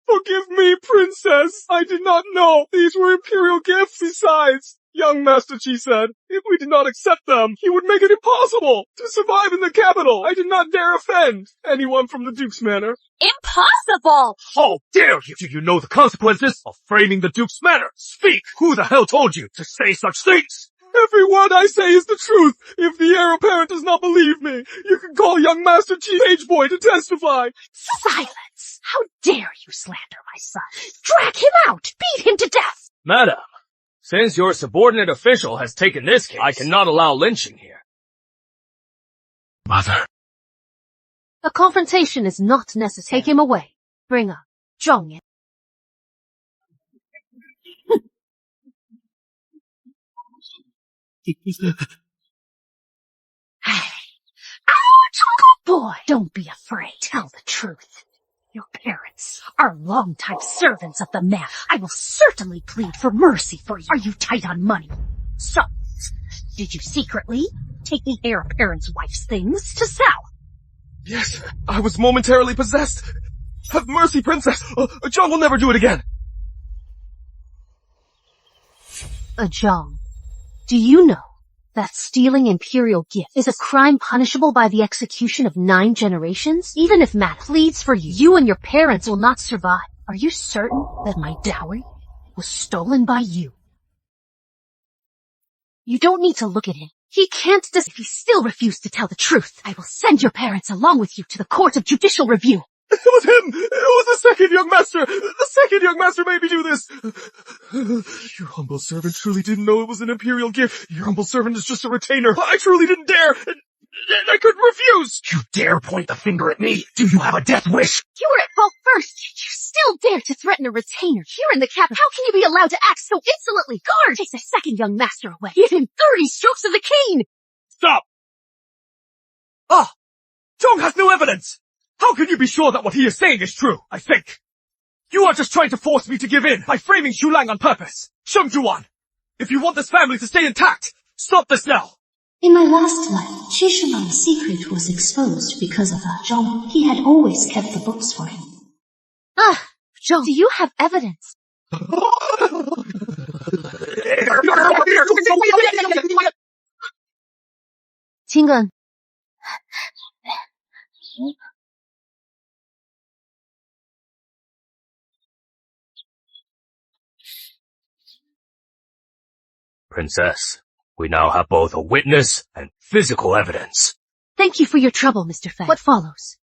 Forgive me, princess. I did not know. These were imperial gifts besides. Young Master Chi said, if we did not accept them, he would make it impossible to survive in the capital. I did not dare offend anyone from the Duke's manor. Impossible! How dare you! Do you know the consequences of framing the Duke's manor? Speak! Who the hell told you to say such things? Every word I say is the truth. If the heir apparent does not believe me, you can call young Master Chi page boy to testify. Silence! How dare you slander my son? Drag him out! Beat him to death! Madam, since your subordinate official has taken this case, I cannot allow lynching here. Mother. A confrontation is not necessary. Take him away. Bring up Zhong Yan. Boy, don't be afraid. Tell the truth. Your parents are longtime servants of the manor. I will certainly plead for mercy for you. Are you tight on money? So, did you secretly take the heir apparent's wife's things to sell? Yes, I was momentarily possessed. Have mercy, princess. John will never do it again. Zhong, do you know that stealing imperial gifts is a crime punishable by the execution of 9 generations? Even if Matt pleads for you, you and your parents will not survive. Are you certain that my dowry was stolen by you? You don't need to look at him. He can't if he still refused to tell the truth. I will send your parents along with you to the Court of Judicial Review. It was him! It was the second young master! The second young master made me do this! Your humble servant truly didn't know it was an imperial gift. Your humble servant is just a retainer. I truly didn't dare! And I couldn't refuse! You dare point the finger at me? Do you have a death wish? You were at fault first. You still dare to threaten a retainer here in the capital. How can you be allowed to act so insolently? Guard! Take the second young master away. Give him 30 strokes of the cane! Stop! Ah! Zhong has no evidence! How can you be sure that what he is saying is true? I think you are just trying to force me to give in by framing Shulang on purpose. Sheng Zhuan, if you want this family to stay intact, stop this now! In my last life, Shishulang's secret was exposed because of Zhong. He had always kept the books for him. Zhong, do you have evidence? Tingan. Princess, we now have both a witness and physical evidence. Thank you for your trouble, Mr. Fang. What follows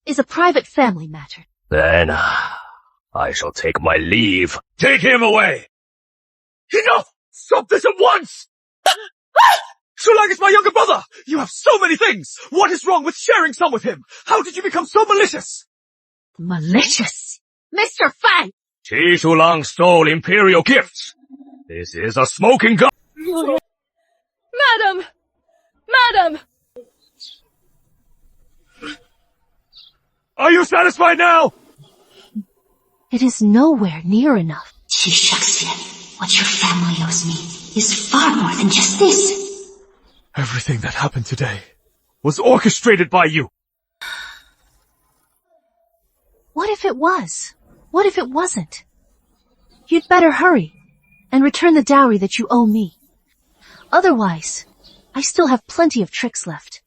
is a private family matter. Then, I shall take my leave. Take him away! Enough! Stop this at once! Shulang is my younger brother! You have so many things! What is wrong with sharing some with him? How did you become so malicious? Malicious? Mr. Fang! Qi Shulang stole imperial gifts. This is a smoking gun! Madam! Madam! Are you satisfied now? It is nowhere near enough. Xian, what your family owes me is far more than just this. Everything that happened today was orchestrated by you. What if it was? What if it wasn't? You'd better hurry and return the dowry that you owe me. Otherwise, I still have plenty of tricks left.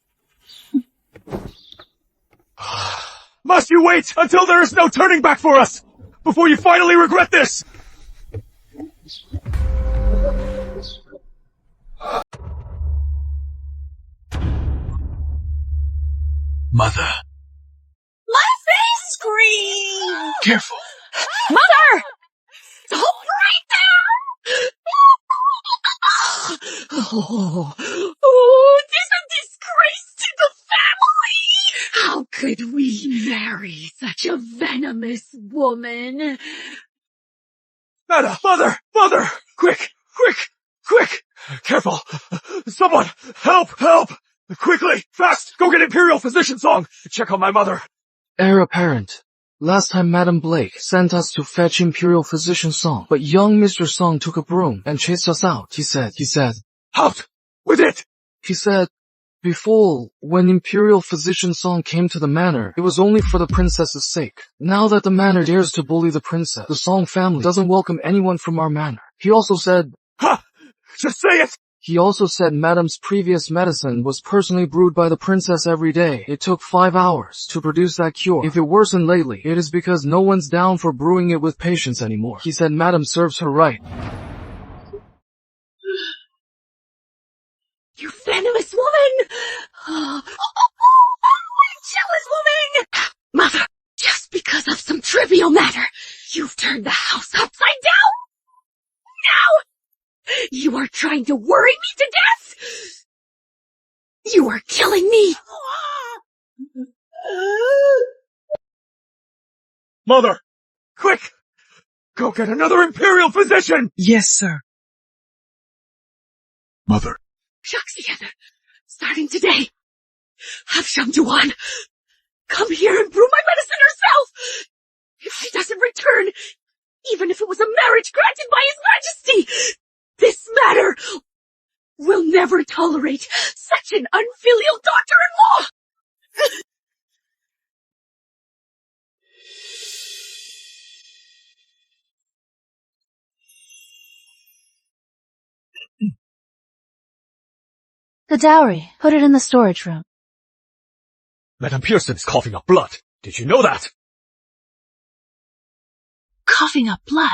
Must you wait until there is no turning back for us, before you finally regret this? Mother. My face scream! Careful. Mother! Don't Oh, it is a disgrace to the family! How could we marry such a venomous woman? Anna, mother! Quick! Careful! Someone! Help! Quickly! Fast! Go get Imperial Physician Song! Check on my mother! Heir apparent. Last time Madam Blake sent us to fetch Imperial Physician Song, but young Mr. Song took a broom and chased us out. He said, Out! With it! He said, before, when Imperial Physician Song came to the manor, it was only for the princess's sake. Now that the manor dares to bully the princess, the Song family doesn't welcome anyone from our manor. He also said, Ha! Just say it! He also said Madam's previous medicine was personally brewed by the princess every day. It took 5 hours to produce that cure. If it worsened lately, it is because no one's down for brewing it with patience anymore. He said Madam serves her right. You venomous woman! Oh, jealous woman! Mother, just because of some trivial matter, you've turned the house upside down! Now! You are trying to worry me to death! You are killing me! Mother! Quick! Go get another Imperial Physician! Yes, sir. Mother. Shaxian, starting today, have Shamduan come here and brew my medicine herself! If she doesn't return, even if it was a marriage granted by His Majesty, this matter will never tolerate such an unfilial daughter-in-law! The dowry. Put it in the storage room. Madame Pearson is coughing up blood. Did you know that? Coughing up blood?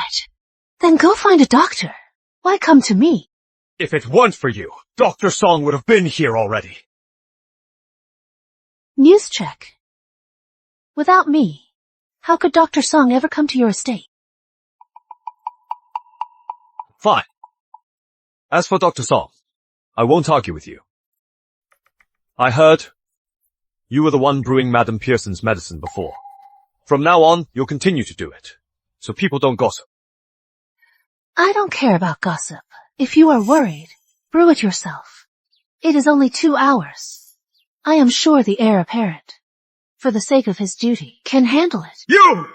Then go find a doctor. Why come to me? If it weren't for you, Dr. Song would have been here already. News check. Without me, how could Dr. Song ever come to your estate? Fine. As for Dr. Song, I won't argue with you. I heard you were the one brewing Madame Pearson's medicine before. From now on, you'll continue to do it, so people don't gossip. I don't care about gossip. If you are worried, brew it yourself. It is only 2 hours. I am sure the heir apparent, for the sake of his duty, can handle it. You!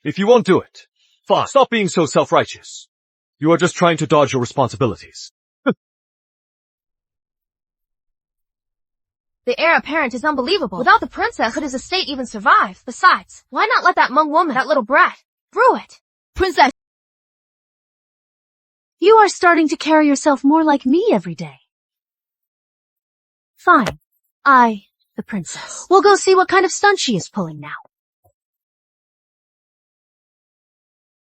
If you won't do it, fine. Stop being so self-righteous. You are just trying to dodge your responsibilities. The heir apparent is unbelievable. Without the princess, could his estate even survive? Besides, why not let that Hmong woman, that little brat, brew it? Princess! You are starting to carry yourself more like me every day. Fine. I, the princess, will go see what kind of stunt she is pulling now.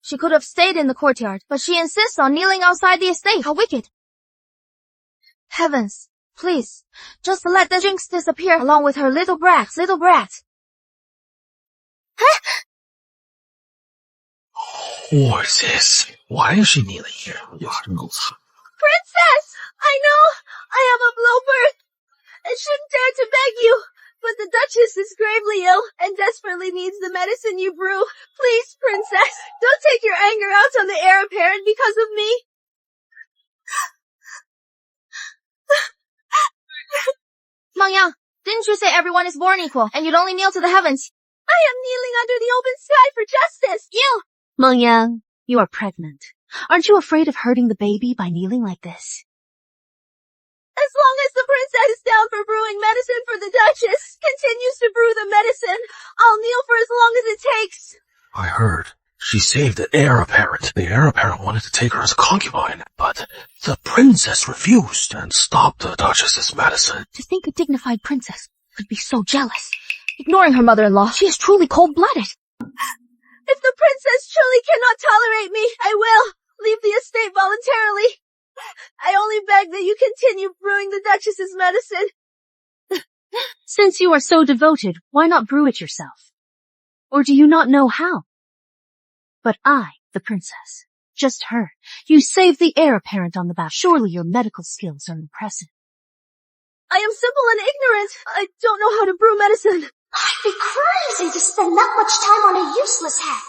She could have stayed in the courtyard, but she insists on kneeling outside the estate. How wicked. Heavens, please, just let the jinx disappear along with her little brat. Who is this? Why is she kneeling here? Princess! I know! I have a blow birth! I shouldn't dare to beg you, but the Duchess is gravely ill and desperately needs the medicine you brew. Please, Princess, don't take your anger out on the heir apparent because of me. Yang, didn't you say everyone is born equal, and you'd only kneel to the heavens? I am kneeling under the open sky for justice. You! Meng Yang, you are pregnant. Aren't you afraid of hurting the baby by kneeling like this? As long as the princess is down for brewing medicine for the Duchess, continues to brew the medicine, I'll kneel for as long as it takes. I heard she saved the heir apparent. The heir apparent wanted to take her as a concubine, but the princess refused and stopped the Duchess's medicine. To think a dignified princess could be so jealous. Ignoring her mother-in-law, she is truly cold-blooded. If the princess truly cannot tolerate me, I will leave the estate voluntarily. I only beg that you continue brewing the Duchess's medicine. Since you are so devoted, why not brew it yourself? Or do you not know how? But I, the princess, just her. You saved the heir apparent on the bath. Surely your medical skills are impressive. I am simple and ignorant. I don't know how to brew medicine. I'd be crazy to spend that much time on a useless hack.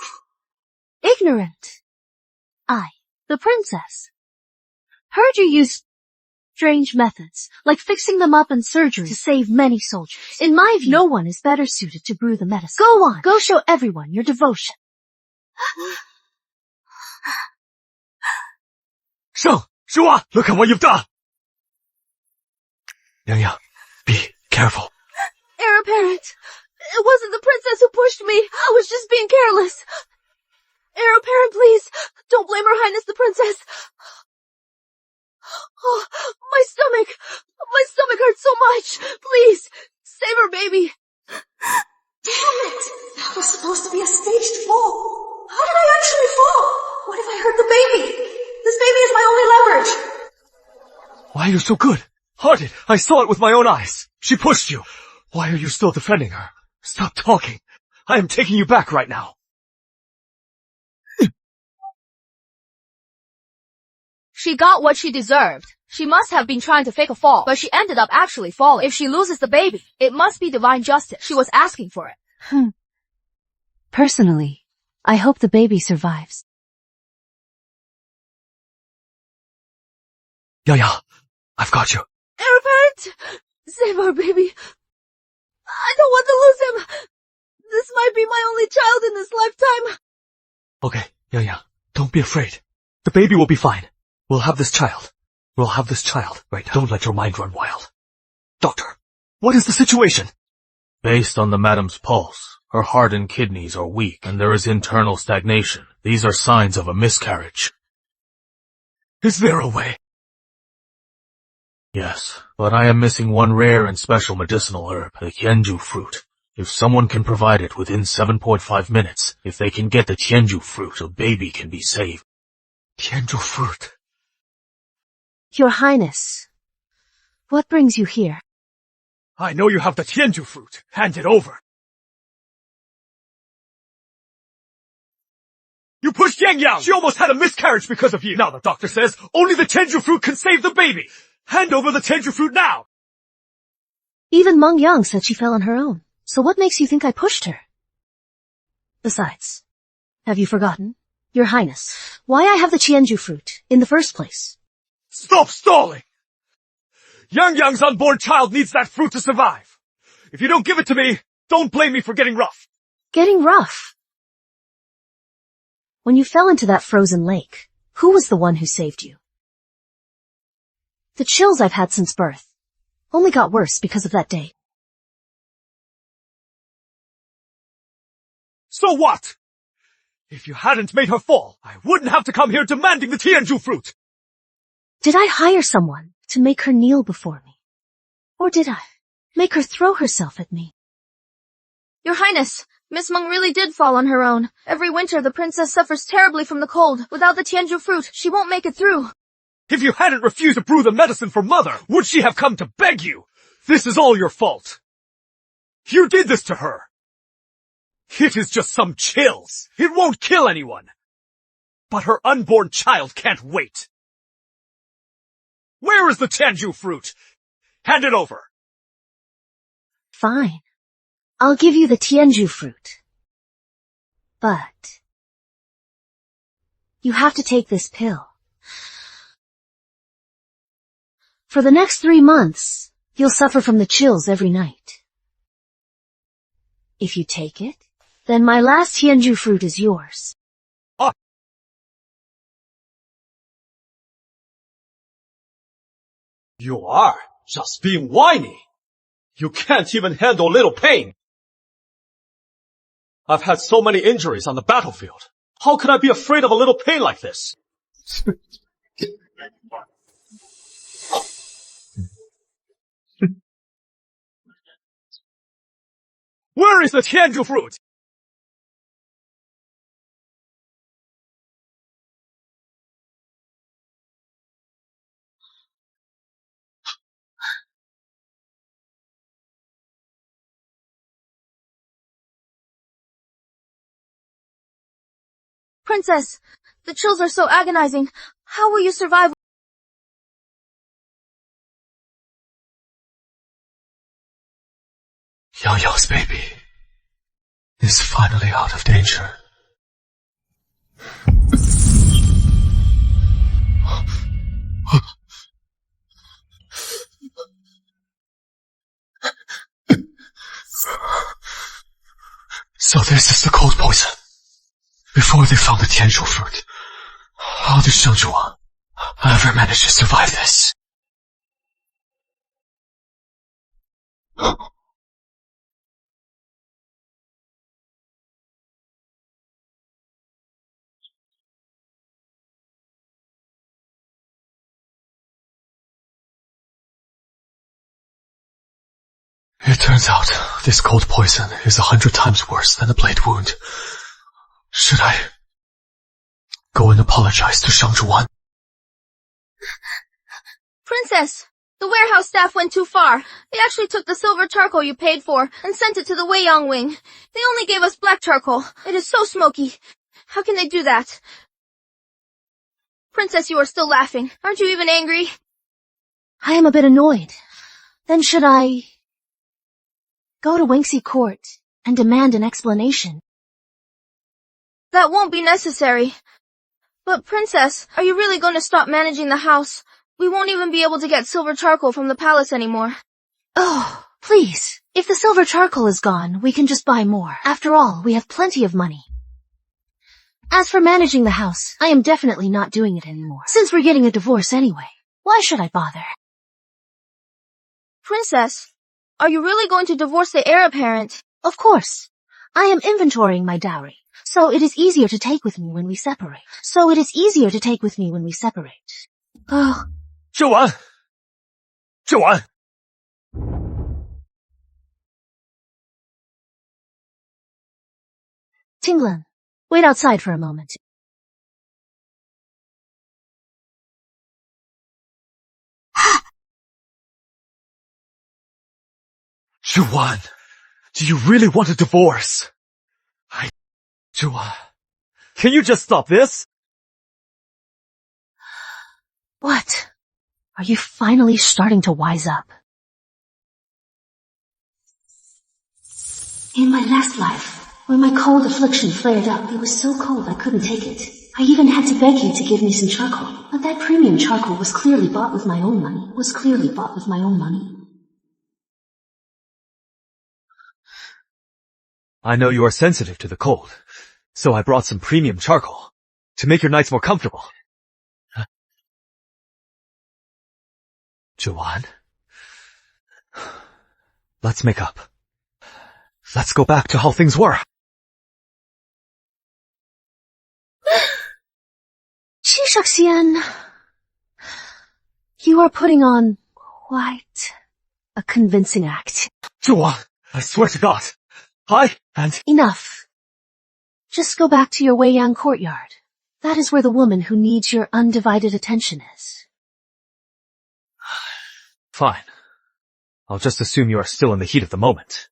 Ignorant. I, the princess. Heard you use strange methods, like fixing them up and surgery to save many soldiers. In my view, no one is better suited to brew the medicine. Go on, go show everyone your devotion. Sheng, Shuwa, look at what you've done! Yang Yang, be careful. Heir apparent. It wasn't the princess who pushed me. I was just being careless. Heir apparent, please. Don't blame Her Highness the Princess. Oh, my stomach. My stomach hurts so much. Please, save her baby. Damn it! That was supposed to be a staged fall. How did I actually fall? What if I hurt the baby? This baby is my only leverage. Why are you so good? Hearted, I saw it with my own eyes. She pushed you. Why are you still defending her? Stop talking. I am taking you back right now. She got what she deserved. She must have been trying to fake a fall, but she ended up actually falling. If she loses the baby, it must be divine justice. She was asking for it. Personally, I hope the baby survives. Yaya, I've got you. Heir apparent, save our baby. I don't want to lose him. This might be my only child in this lifetime. Okay, Yaya, don't be afraid. The baby will be fine. We'll have this child. We'll have this child right now. Don't let your mind run wild. Doctor, what is the situation? Based on the madam's pulse, her heart and kidneys are weak and there is internal stagnation. These are signs of a miscarriage. Is there a way? Yes, but I am missing one rare and special medicinal herb, the Tianju fruit. If someone can provide it within 7.5 minutes, if they can get the Tianju fruit, a baby can be saved. Tianju fruit. Your Highness, what brings you here? I know you have the Tianju fruit. Hand it over. You pushed Yang Yang. She almost had a miscarriage because of you. Now the doctor says only the Tianju fruit can save the baby. Hand over the Tianju fruit now. Even Meng Yang said she fell on her own. So what makes you think I pushed her? Besides, have you forgotten, Your Highness, why I have the Tianju fruit in the first place? Stop stalling! Yang Yang's unborn child needs that fruit to survive. If you don't give it to me, don't blame me for getting rough. Getting rough? When you fell into that frozen lake, who was the one who saved you? The chills I've had since birth only got worse because of that day. So what? If you hadn't made her fall, I wouldn't have to come here demanding the Tianju fruit. Did I hire someone to make her kneel before me? Or did I make her throw herself at me? Your Highness, Miss Meng really did fall on her own. Every winter the princess suffers terribly from the cold. Without the Tianju fruit, she won't make it through. If you hadn't refused to brew the medicine for Mother, would she have come to beg you? This is all your fault. You did this to her. It is just some chills. It won't kill anyone. But her unborn child can't wait. Where is the Tianju fruit? Hand it over. Fine. I'll give you the Tianju fruit. But you have to take this pill. For the next 3 months, You'll suffer from the chills every night. If you take it, then my last Tianju fruit is yours. You are just being whiny. You can't even handle little pain. I've had so many injuries on the battlefield. How could I be afraid of a little pain like this? Where is the Tianju fruit? Princess, the chills are so agonizing. How will you survive? Yang Yang's baby is finally out of danger. So this is the cold poison. Before they found the Tianzhou fruit, how did Shang Zhuang ever manage to survive this? It turns out this cold poison is 100 times worse than a blade wound. Should I go and apologize to Shang Zhuan? Princess, the warehouse staff went too far. They actually took the silver charcoal you paid for and sent it to the Weiyang wing. They only gave us black charcoal. It is so smoky. How can they do that? Princess, you are still laughing. Aren't you even angry? I am a bit annoyed. Then should I go to Wingxi Court and demand an explanation? That won't be necessary. But Princess, are you really going to stop managing the house? We won't even be able to get silver charcoal from the palace anymore. Oh, please. If the silver charcoal is gone, we can just buy more. After all, we have plenty of money. As for managing the house, I am definitely not doing it anymore. Since we're getting a divorce anyway, why should I bother? Princess, are you really going to divorce the heir apparent? Of course. I am inventorying my dowry, so it is easier to take with me when we separate. Oh. 这完！这完！ Tinglan, wait outside for a moment. Zhuan, do you really want a divorce? Zhuan, can you just stop this? What? Are you finally starting to wise up? In my last life, when my cold affliction flared up, it was so cold I couldn't take it. I even had to beg you to give me some charcoal. But that premium charcoal was clearly bought with my own money. I know you are sensitive to the cold, so I brought some premium charcoal to make your nights more comfortable. Zhuan, let's make up. Let's go back to how things were. Shaxian, you are putting on quite a convincing act. Zhuan, I swear to God, Enough. Just go back to your Weiyang courtyard. That is where the woman who needs your undivided attention is. Fine. I'll just assume you are still in the heat of the moment.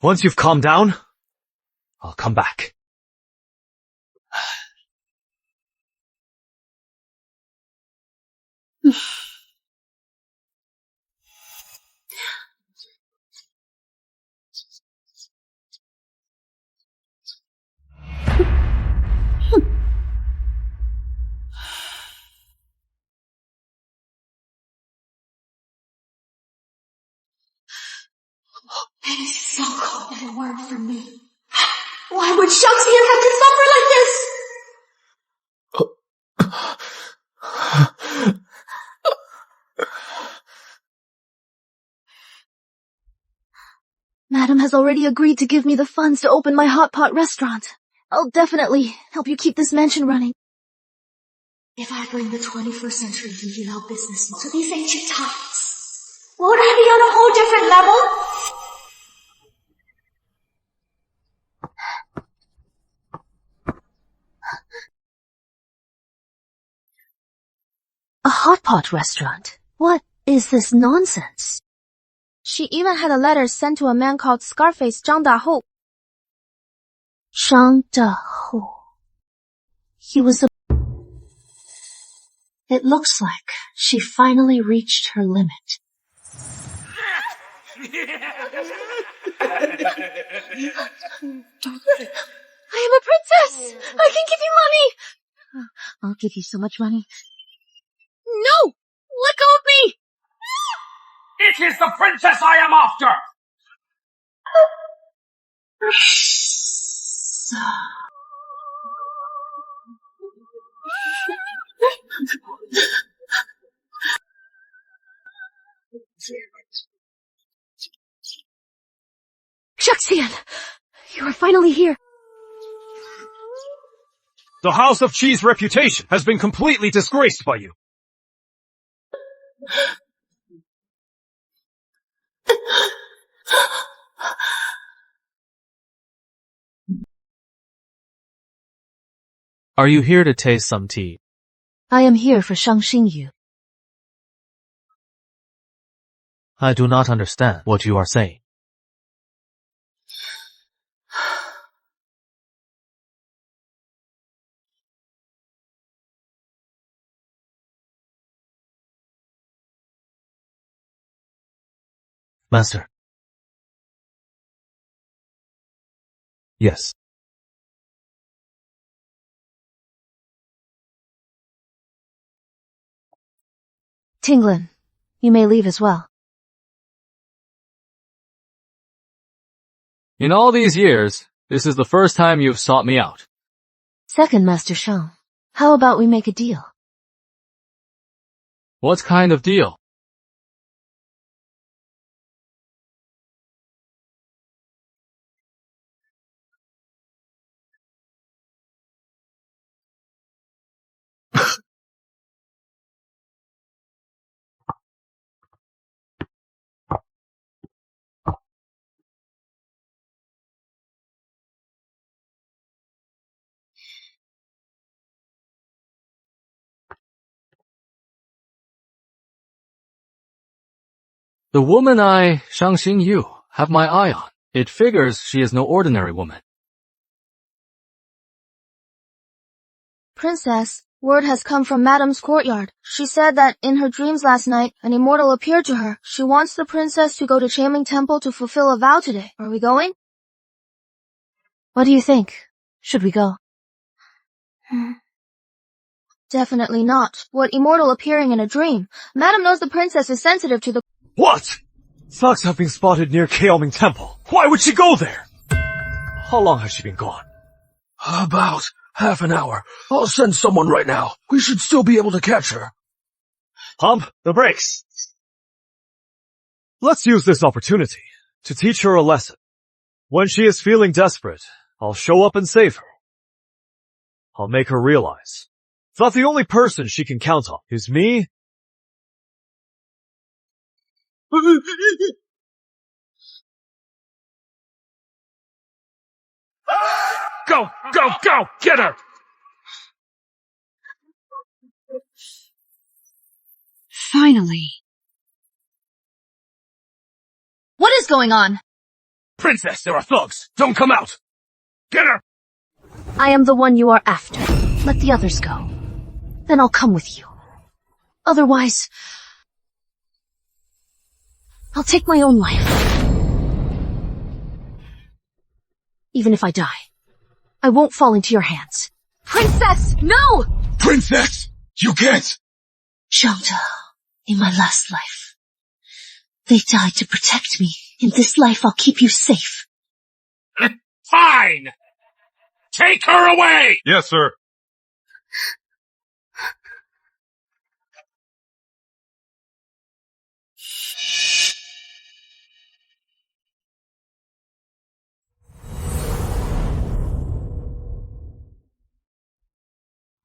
Once you've calmed down, I'll come back. And so cold and a word from me. Why would Xiangxian have to suffer like this? Madam has already agreed to give me the funds to open my hot pot restaurant. I'll definitely help you keep this mansion running. If I bring the 21st century Yilao business to these ancient times, won't I be on a whole different level? A hot pot restaurant? What is this nonsense? She even had a letter sent to a man called Scarface Zhang Daho. Zhang Daho. He was a... It looks like she finally reached her limit. I am a princess! I can give you money! I'll give you so much money. No! Let go of me! It is the princess I am after! Xiangxian! You are finally here. The House of Chi's reputation has been completely disgraced by you. Are you here to taste some tea? I am here for Shang Xingyu. I do not understand what you are saying. Master. Yes. Tinglin, you may leave as well. In all these years, this is the first time you've sought me out. Second, Master Shang. How about we make a deal? What kind of deal? The woman Shang Xingyu, have my eye on. It figures she is no ordinary woman. Princess, word has come from Madam's courtyard. She said that in her dreams last night, an immortal appeared to her. She wants the princess to go to Chaiming Temple to fulfill a vow today. Are we going? What do you think? Should we go? Definitely not. What immortal appearing in a dream? Madam knows the princess is sensitive to the... What? Thugs have been spotted near Chaiming Temple. Why would she go there? How long has she been gone? About half an hour. I'll send someone right now. We should still be able to catch her. Pump the brakes. Let's use this opportunity to teach her a lesson. When she is feeling desperate, I'll show up and save her. I'll make her realize that the only person she can count on is me. Go! Go! Go! Get her! Finally. What is going on? Princess, there are thugs! Don't come out! Get her! I am the one you are after. Let the others go. Then I'll come with you. Otherwise, I'll take my own life. Even if I die, I won't fall into your hands. Princess, no! Princess! You can't! Zhang Daho, in my last life, they died to protect me. In this life, I'll keep you safe. Fine! Take her away! Yes, sir.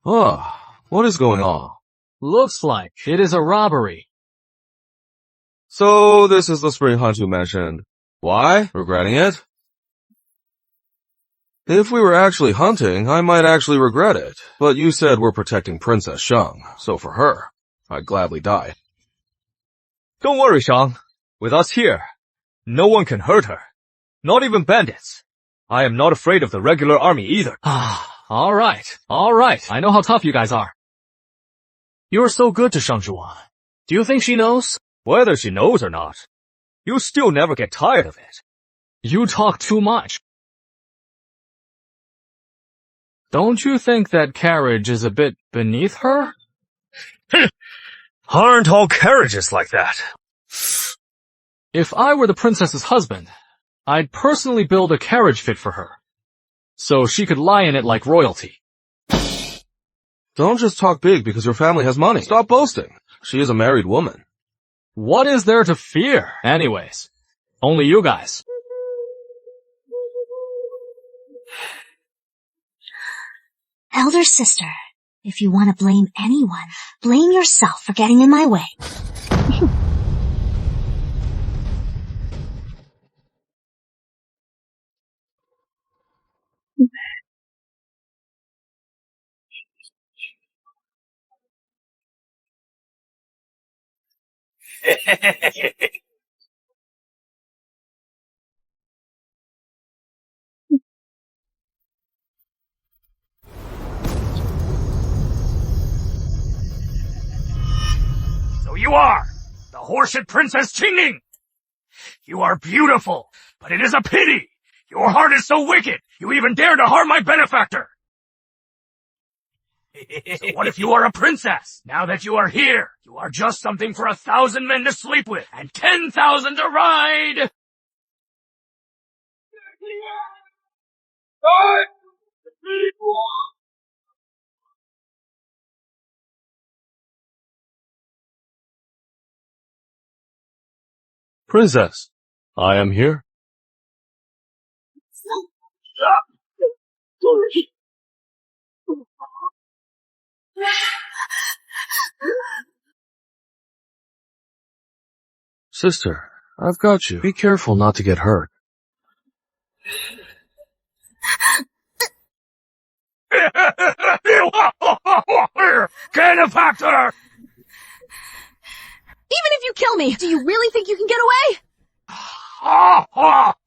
Oh, what is going on? Looks like it is a robbery. So, this is the spring hunt you mentioned. Why? Regretting it? If we were actually hunting, I might actually regret it. But you said we're protecting Princess Shang, so for her, I'd gladly die. Don't worry, Shang. With us here, no one can hurt her. Not even bandits. I am not afraid of the regular army either. All right. I know how tough you guys are. You're so good to Shang Zhuan. Do you think she knows? Whether she knows or not, you'll still never get tired of it. You talk too much. Don't you think that carriage is a bit beneath her? Aren't all carriages like that? If I were the princess's husband, I'd personally build a carriage fit for her, so she could lie in it like royalty. Don't just talk big because your family has money. Stop boasting. She is a married woman. What is there to fear? Anyways, only you guys. Elder sister, if you want to blame anyone, blame yourself for getting in my way. So you are the horseshit Princess Qingning. You are beautiful, but it is a pity. Your heart is so wicked, you even dare to harm my benefactor. So what if you are a princess? Now that you are here, you are just something for 1,000 men to sleep with and 10,000 to ride. Princess, I am here. Sister, I've got you. Be careful not to get hurt. Benefactor! Even if you kill me, do you really think you can get away?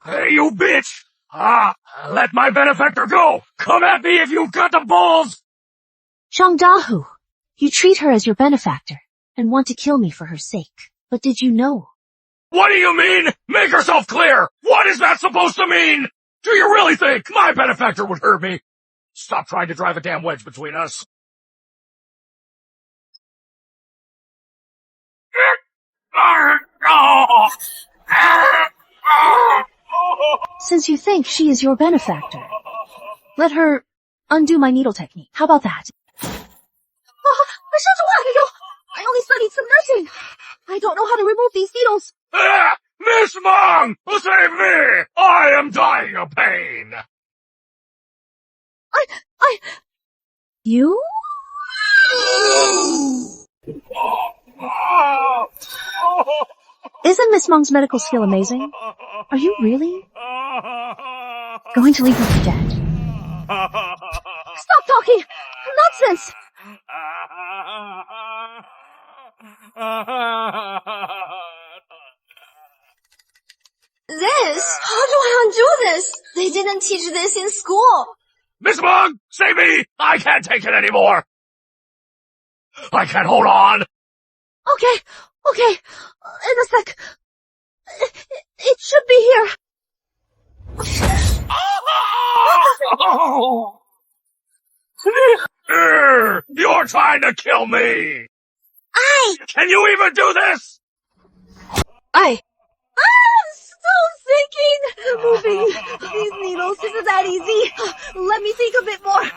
Hey, you bitch! Let my benefactor go! Come at me if you've got the balls! Shang Dahu, you treat her as your benefactor and want to kill me for her sake. But did you know? What do you mean? Make yourself clear! What is that supposed to mean? Do you really think my benefactor would hurt me? Stop trying to drive a damn wedge between us. Since you think she is your benefactor, let her undo my needle technique. How about that? I only studied some nursing. I don't know how to remove these needles. Miss Mong! Save me! I am dying of pain! You? Isn't Miss Mong's medical skill amazing? Are you really going to leave her for dead? Stop talking! Nonsense! This? How do I undo this? They didn't teach this in school. Miss Mong! Save me! I can't take it anymore! I can't hold on! Okay. In a sec. It should be here. You're trying to kill me! Can you even do this? Stop! Moving these needles isn't that easy. Let me think a bit more.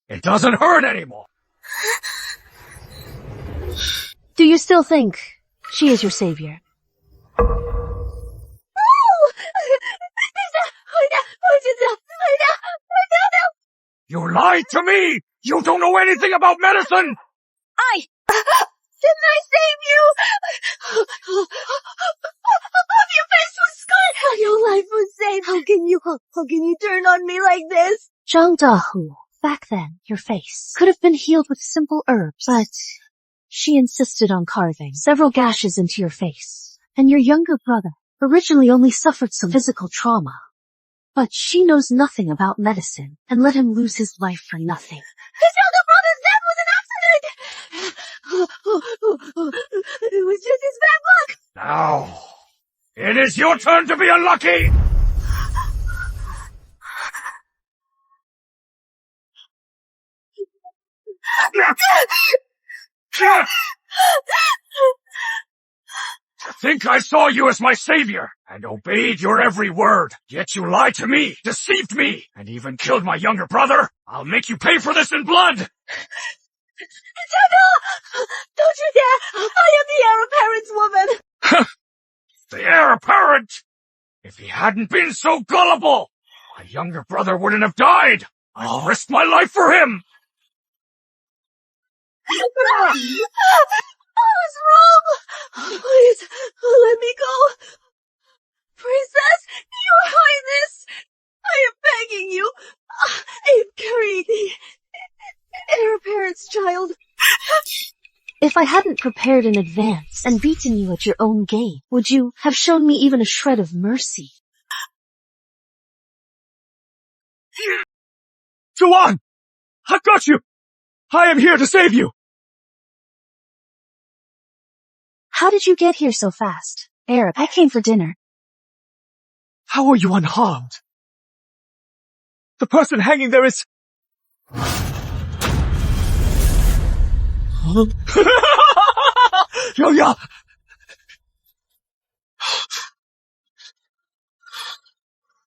It doesn't hurt anymore. Do you still think she is your savior? You lied to me! You don't know anything about medicine! Didn't I save you? Your face was scarred. Your life was saved. How can you turn on me like this? Zhang Dahu, back then, your face could have been healed with simple herbs, but she insisted on carving several gashes into your face. And your younger brother originally only suffered some physical trauma. But she knows nothing about medicine and let him lose his life for nothing. His younger brother's death was an accident! It was just his bad luck! Now, it is your turn to be unlucky! Think I saw you as my savior, and obeyed your every word. Yet you lied to me, deceived me, and even killed my younger brother. I'll make you pay for this in blood! Don't you dare! I am the heir apparent's woman! The heir apparent! If he hadn't been so gullible, my younger brother wouldn't have died. I risked my life for him. I was wrong! Please, let me go. Princess, Your Highness, I am begging you. I am carrying the heir apparent's child. If I hadn't prepared in advance and beaten you at your own game, would you have shown me even a shred of mercy? Juan! I've got you! I am here to save you! How did you get here so fast? Arab, I came for dinner. How are you unharmed? The person hanging there is... Yoya!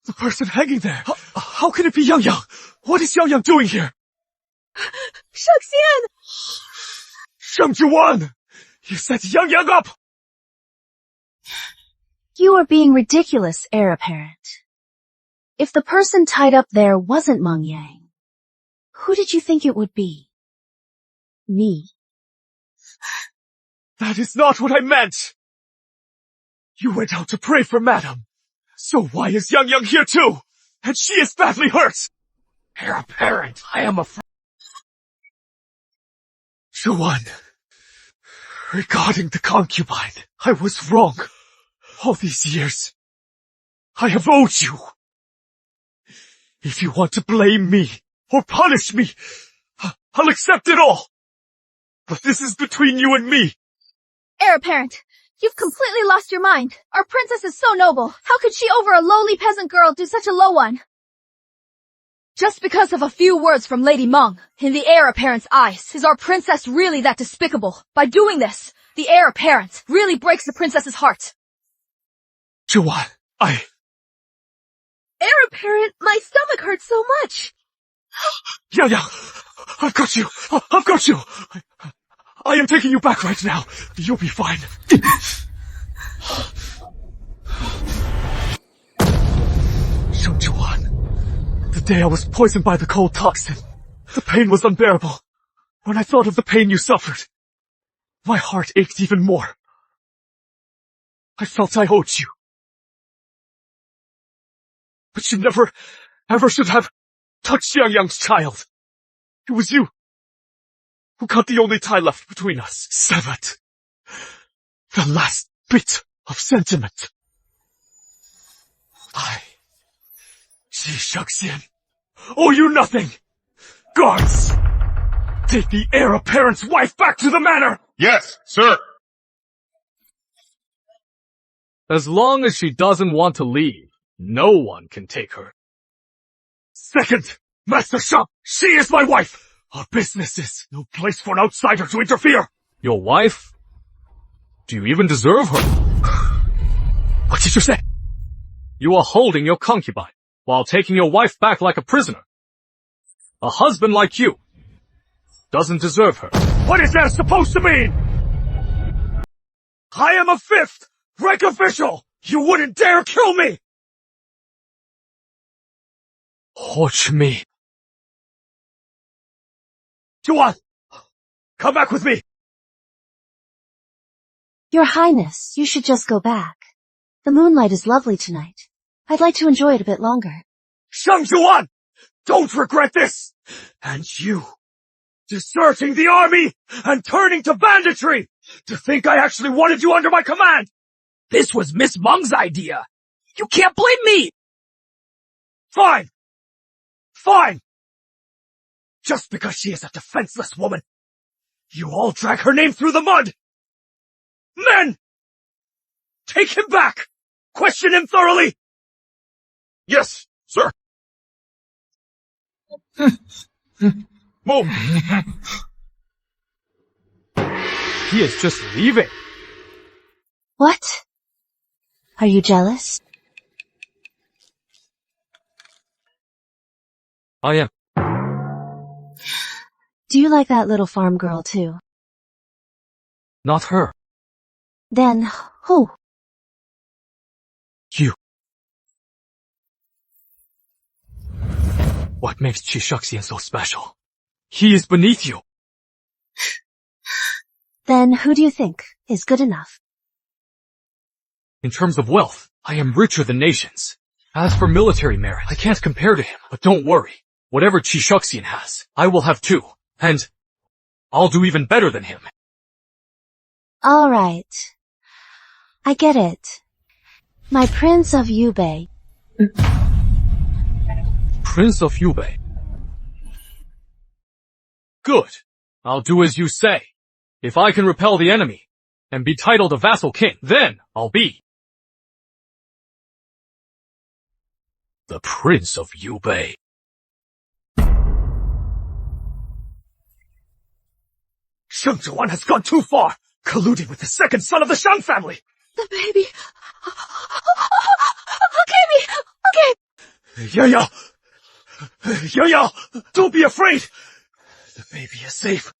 The person hanging there. How can it be Yang Yang? What is Yang Yang doing here? Shaxian! Shang Juan! You set Yang Yang up! You are being ridiculous, heir apparent. If the person tied up there wasn't Meng Yang, who did you think it would be? Me. That is not what I meant! You went out to pray for Madam. So why is Yang Yang here too? And she is badly hurt! Heir apparent, I am afraid. Juan, regarding the concubine, I was wrong. All these years, I have owed you. If you want to blame me or punish me, I'll accept it all. But this is between you and me. Heir apparent, you've completely lost your mind. Our princess is so noble. How could she over a lowly peasant girl do such a low one? Just because of a few words from Lady Meng, in the heir apparent's eyes, is our princess really that despicable? By doing this, the heir apparent really breaks the princess's heart. Juan, Heir apparent, my stomach hurts so much. Yang Yang, I've got you. I've got you. I am taking you back right now. You'll be fine. Shang Juan, the day I was poisoned by the cold toxin, the pain was unbearable. When I thought of the pain you suffered, my heart ached even more. I felt I owed you. But you never, ever should have touched Yang Yang's child. It was you who cut the only tie left between us, severed the last bit of sentiment. I, Ji Shaxian, owe you nothing. Guards, take the heir apparent's wife back to the manor. Yes, sir. As long as she doesn't want to leave, no one can take her. Second, Master Shop, she is my wife. Our business is no place for an outsider to interfere. Your wife? Do you even deserve her? What did you say? You are holding your concubine, while taking your wife back like a prisoner. A husband like you doesn't deserve her. What is that supposed to mean? I am a 5th rank official. You wouldn't dare kill me. Watch me. Juan, come back with me. Your Highness, you should just go back. The moonlight is lovely tonight. I'd like to enjoy it a bit longer. Shang Juan, don't regret this. And you, deserting the army and turning to banditry. To think I actually wanted you under my command. This was Miss Meng's idea. You can't blame me. Fine. Fine. Just because she is a defenseless woman, you all drag her name through the mud. Men! Take him back! Question him thoroughly! Yes, sir. Move! He is just leaving. What? Are you jealous? I am. Do you like that little farm girl too? Not her. Then, who? You. What makes Qishuxian so special? He is beneath you. Then who do you think is good enough? In terms of wealth, I am richer than nations. As for military merit, I can't compare to him, but don't worry. Whatever Qishuxian has, I will have too. And I'll do even better than him. All right. I get it. My Prince of Yubei. Prince of Yubei. Good. I'll do as you say. If I can repel the enemy and be titled a vassal king, then I'll be the Prince of Yubei. Shang Zhuan has gone too far, colluding with the second son of the Shang family. The baby. Okay. Yaya! Yaya! Don't be afraid! The baby is safe.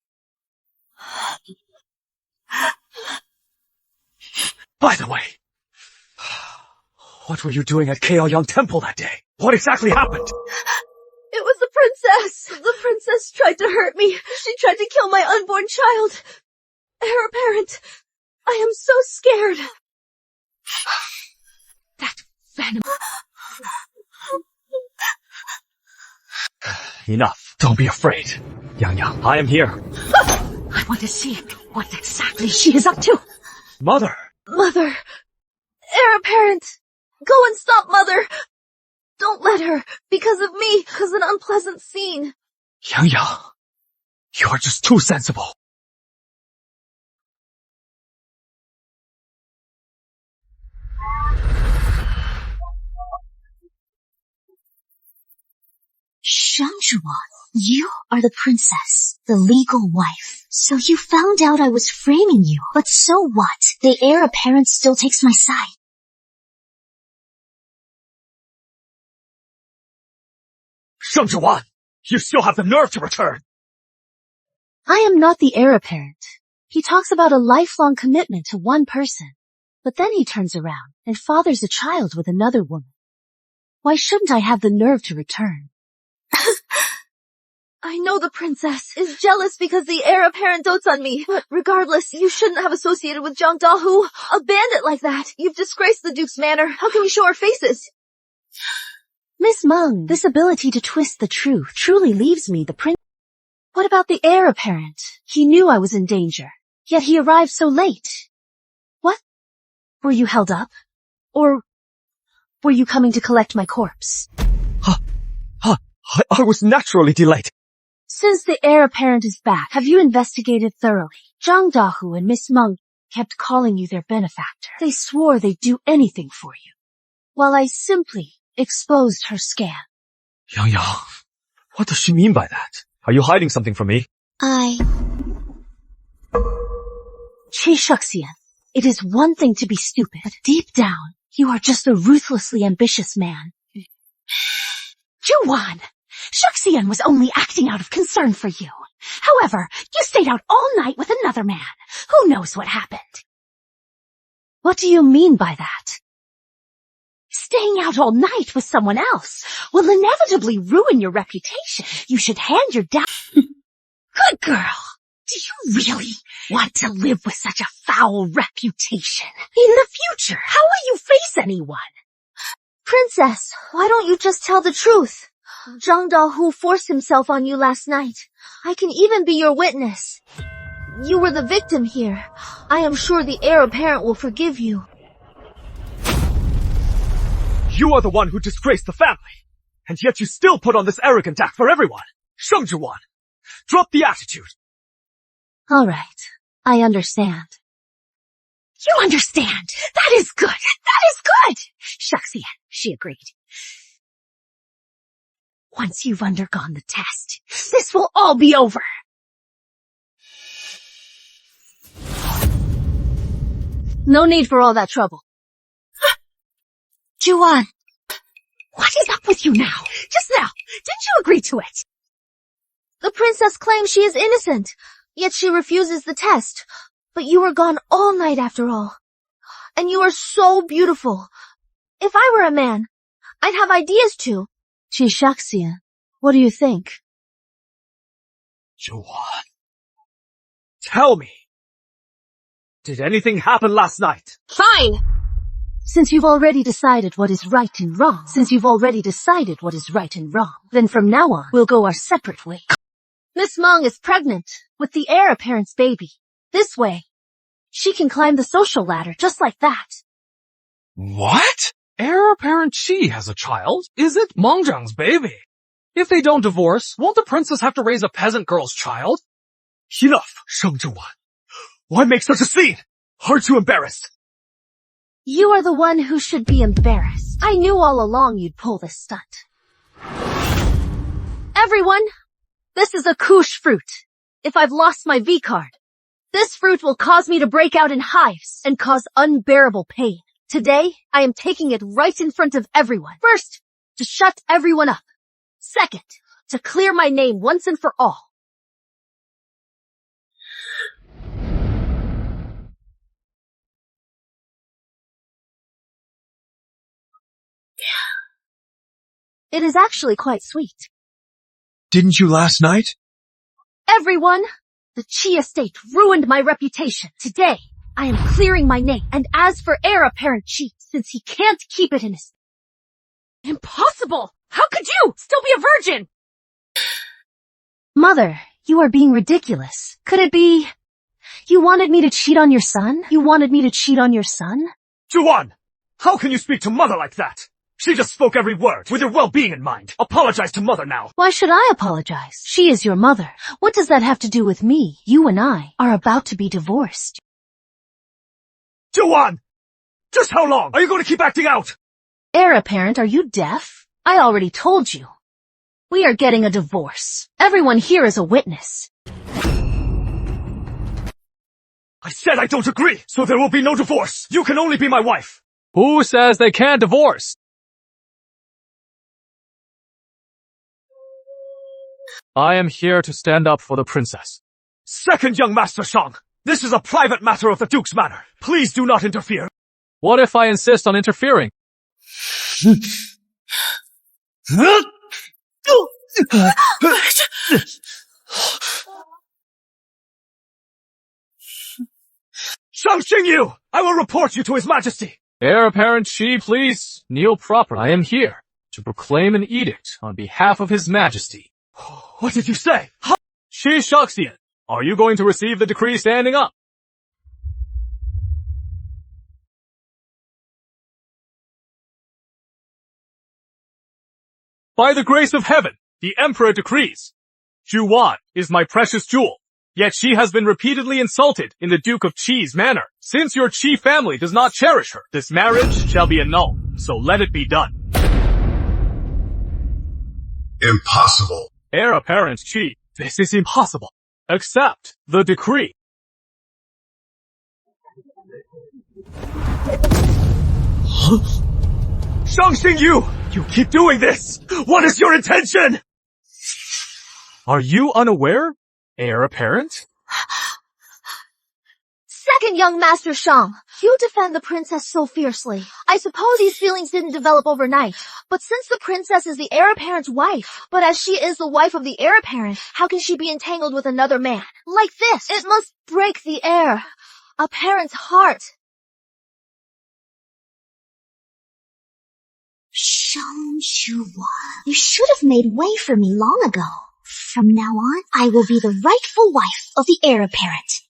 By the way, what were you doing at Kaoyang Temple that day? What exactly happened? It was the princess. The princess tried to hurt me. She tried to kill my unborn child. Heir apparent. I am so scared. That venom. Enough. Don't be afraid. Yang Yang, I am here. I want to see what exactly she is up to. Mother! Mother. Heir apparent. Go and stop Mother. Don't let her, because of me, cause an unpleasant scene. Yang Yang, you're just too sensible. Shangzhuan, you are the princess, the legal wife. So you found out I was framing you. But so what? The heir apparent still takes my side. Shang Zhuan, you still have the nerve to return. I am not the heir apparent. He talks about a lifelong commitment to one person. But then he turns around and fathers a child with another woman. Why shouldn't I have the nerve to return? I know the princess is jealous because the heir apparent dotes on me. But regardless, you shouldn't have associated with Zhang Dahu. A bandit like that. You've disgraced the Duke's manor. How can we show our faces? Miss Meng, this ability to twist the truth truly leaves me the prince. What about the heir apparent? He knew I was in danger, yet he arrived so late. What? Were you held up? Or were you coming to collect my corpse? I was naturally delayed. Since the heir apparent is back, have you investigated thoroughly? Zhang Dahu and Miss Meng kept calling you their benefactor. They swore they'd do anything for you, while I simply exposed her scam. Yang, what does she mean by that? Are you hiding something from me? Shuxian, it is one thing to be stupid, but deep down, you are just a ruthlessly ambitious man. Juwan! Shuxian was only acting out of concern for you. However, you stayed out all night with another man. Who knows what happened? What do you mean by that? Staying out all night with someone else will inevitably ruin your reputation. You should hand your down. Good girl. Do you really want to live with such a foul reputation? In the future, how will you face anyone? Princess, why don't you just tell the truth? Zhang Dahu forced himself on you last night. I can even be your witness. You were the victim here. I am sure the heir apparent will forgive you. You are the one who disgraced the family, and yet you still put on this arrogant act for everyone. Sheng Zhiwan, drop the attitude. All right, I understand. You understand. That is good. That is good. Shuxian, she agreed. Once you've undergone the test, this will all be over. No need for all that trouble. Juwan, what is up with you now? Just now, didn't you agree to it? The princess claims she is innocent, yet she refuses the test. But you were gone all night after all. And you are so beautiful. If I were a man, I'd have ideas too. Shuxian, what do you think? Juwan, tell me. Did anything happen last night? Fine! Since you've already decided what is right and wrong, then from now on, we'll go our separate ways. Miss Meng is pregnant with the heir apparent's baby. This way, she can climb the social ladder just like that. What? Heir apparent Qi has a child? Is it Mengzhang's baby? If they don't divorce, won't the princess have to raise a peasant girl's child? Enough, Sheng Zhiwan. Why make such a scene? Aren't you embarrassed? You are the one who should be embarrassed. I knew all along you'd pull this stunt. Everyone, this is a kush fruit. If I've lost my V card, this fruit will cause me to break out in hives and cause unbearable pain. Today, I am taking it right in front of everyone. First, to shut everyone up. Second, to clear my name once and for all. It is actually quite sweet. Didn't you last night? Everyone, the Qi estate ruined my reputation. Today, I am clearing my name. And as for heir apparent Qi, since he can't keep it in his... Impossible! How could you still be a virgin? Mother, you are being ridiculous. Could it be... You wanted me to cheat on your son? Juwan, how can you speak to mother like that? She just spoke every word with your well-being in mind. Apologize to mother now. Why should I apologize? She is your mother. What does that have to do with me? You and I are about to be divorced. Juwan! Just how long are you going to keep acting out? Heir apparent, are you deaf? I already told you. We are getting a divorce. Everyone here is a witness. I said I don't agree, so there will be no divorce. You can only be my wife. Who says they can't divorce? I am here to stand up for the princess. Second young Master Shang, this is a private matter of the Duke's manor. Please do not interfere. What if I insist on interfering? Shang Xingyu! I will report you to His Majesty! Heir apparent Qi, please kneel properly. I am here to proclaim an edict on behalf of His Majesty. What did you say? Qi Shuxian, are you going to receive the decree standing up? By the grace of heaven, the Emperor decrees. Juwan is my precious jewel. Yet she has been repeatedly insulted in the Duke of Chi's manor. Since your Chi family does not cherish her, this marriage shall be annulled, so let it be done. Impossible. Heir apparent Chi, this is impossible. Accept the decree. Shang-Xing, you keep doing this! What is your intention? Are you unaware, heir apparent? Second young Master Shang, you defend the princess so fiercely. I suppose these feelings didn't develop overnight. But since the princess is the heir apparent's wife, but as she is the wife of the heir apparent, how can she be entangled with another man? Like this, it must break the heir apparent's heart. Shang Shuwan, you should have made way for me long ago. From now on, I will be the rightful wife of the heir apparent.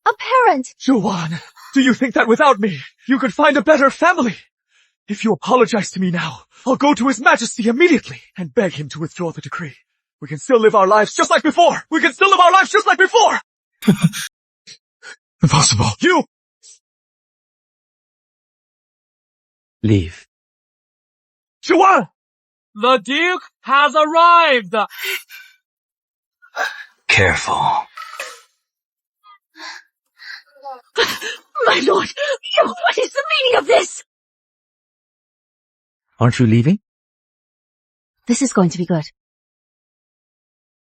Apparent! Shuwan, do you think that without me, you could find a better family? If you apologize to me now, I'll go to His Majesty immediately and beg him to withdraw the decree. We can still live our lives just like before! We can still live our lives just like before! Impossible. You! Leave. Shuwan! The Duke has arrived! Careful. My lord, what is the meaning of this? Aren't you leaving? This is going to be good.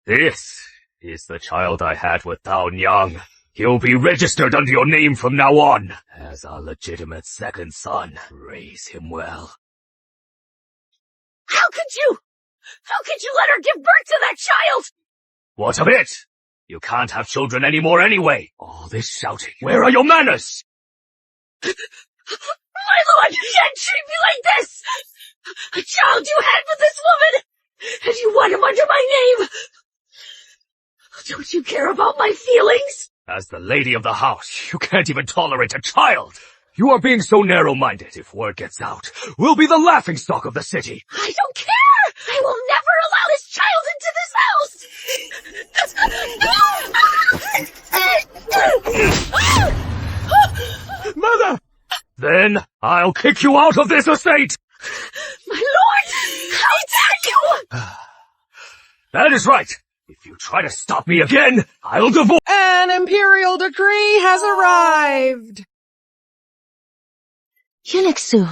This is the child I had with Daon Yang. He'll be registered under your name from now on, as our legitimate second son. Raise him well. How could you let her give birth to that child? What of it? You can't have children anymore anyway. All this shouting. Where are your manners? My lord, you can't treat me like this! A child you had with this woman, and you want him under my name! Don't you care about my feelings? As the lady of the house, you can't even tolerate a child. You are being so narrow-minded. If word gets out, we'll be the laughingstock of the city. I don't care! I will never allow this child into this house! Mother! Then I'll kick you out of this estate! My lord! How dare you! That is right. If you try to stop me again, I'll divorce— An imperial decree has arrived! Eunuch Su,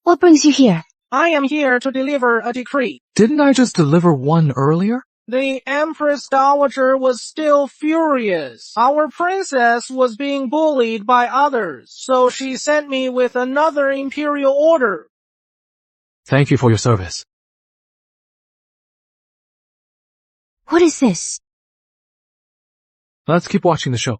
what brings you here? I am here to deliver a decree. Didn't I just deliver one earlier? The Empress Dowager was still furious. Our princess was being bullied by others, so she sent me with another imperial order. Thank you for your service. What is this? Let's keep watching the show.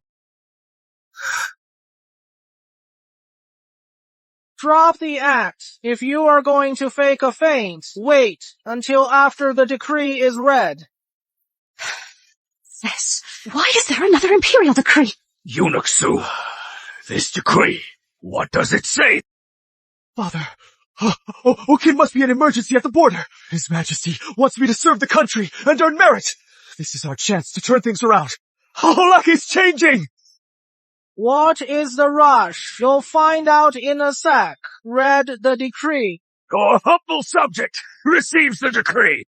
Drop the act. If you are going to fake a faint, wait until after the decree is read. This. Why is there another imperial decree? Eunuch Su, this decree, what does it say? Father, it must be an emergency at the border. His Majesty wants me to serve the country and earn merit. This is our chance to turn things around. Luck is changing! What is the rush? You'll find out in a sec. Read the decree. Your humble subject receives the decree.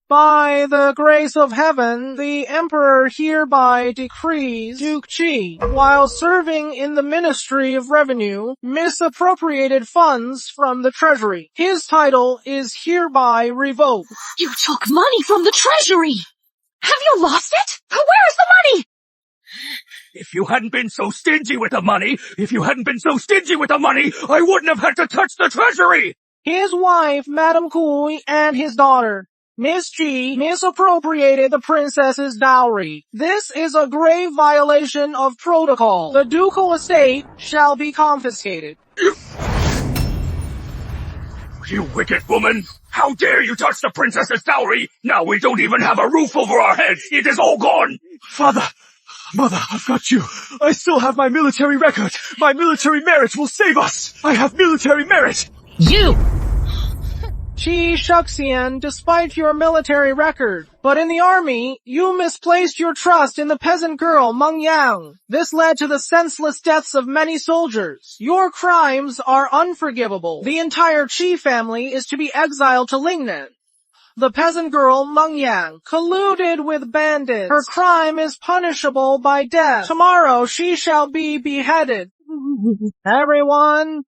By the grace of heaven, the Emperor hereby decrees Duke Chi, while serving in the Ministry of Revenue, misappropriated funds from the Treasury. His title is hereby revoked. You took money from the Treasury! Have you lost it? Where is the money? If you hadn't been so stingy with the money, I wouldn't have had to touch the Treasury! His wife, Madame Kui, and his daughter, Miss G, misappropriated the princess's dowry. This is a grave violation of protocol. The ducal estate shall be confiscated. You wicked woman! How dare you touch the princess's dowry? Now we don't even have a roof over our heads! It is all gone! Father! Mother, I've got you. I still have my military record. My military merit will save us. I have military merit. You! Chinesedrama, despite your military record. But in the army, you misplaced your trust in the peasant girl Meng Yang. This led to the senseless deaths of many soldiers. Your crimes are unforgivable. The entire Qi family is to be exiled to Lingnan. The peasant girl Meng Yang colluded with bandits. Her crime is punishable by death. Tomorrow she shall be beheaded. Everyone,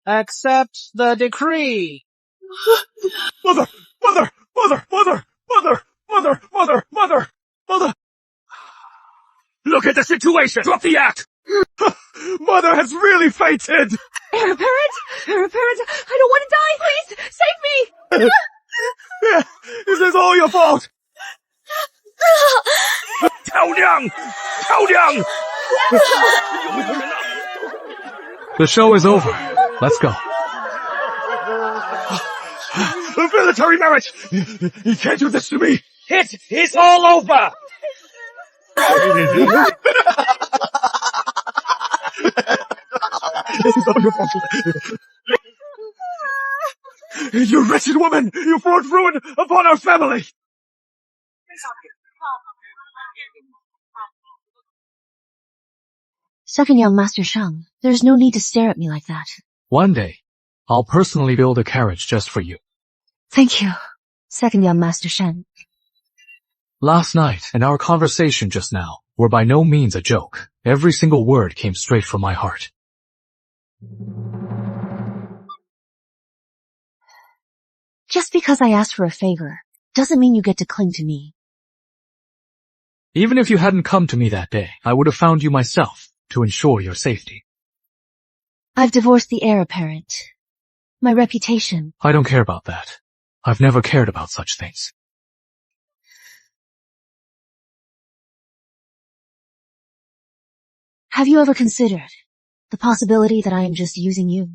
accept the decree. Mother! Mother! Mother! Mother! Mother! Mother! Mother! Mother! Mother! Look at the situation! Drop the act! Mother has really fainted! Heir apparent! Heir apparent! I don't want to die! Please! Save me! This is all your fault! Tao Liang! Tao Liang! The show is over. Let's go. Military merit! You can't do this to me! It's all over! You wretched woman! You brought ruin upon our family! Second young Master Shang, there's no need to stare at me like that. One day, I'll personally build a carriage just for you. Thank you, second young Master Shen. Last night and our conversation just now were by no means a joke. Every single word came straight from my heart. Just because I asked for a favor doesn't mean you get to cling to me. Even if you hadn't come to me that day, I would have found you myself to ensure your safety. I've divorced the heir apparent. My reputation. I don't care about that. I've never cared about such things. Have you ever considered the possibility that I am just using you?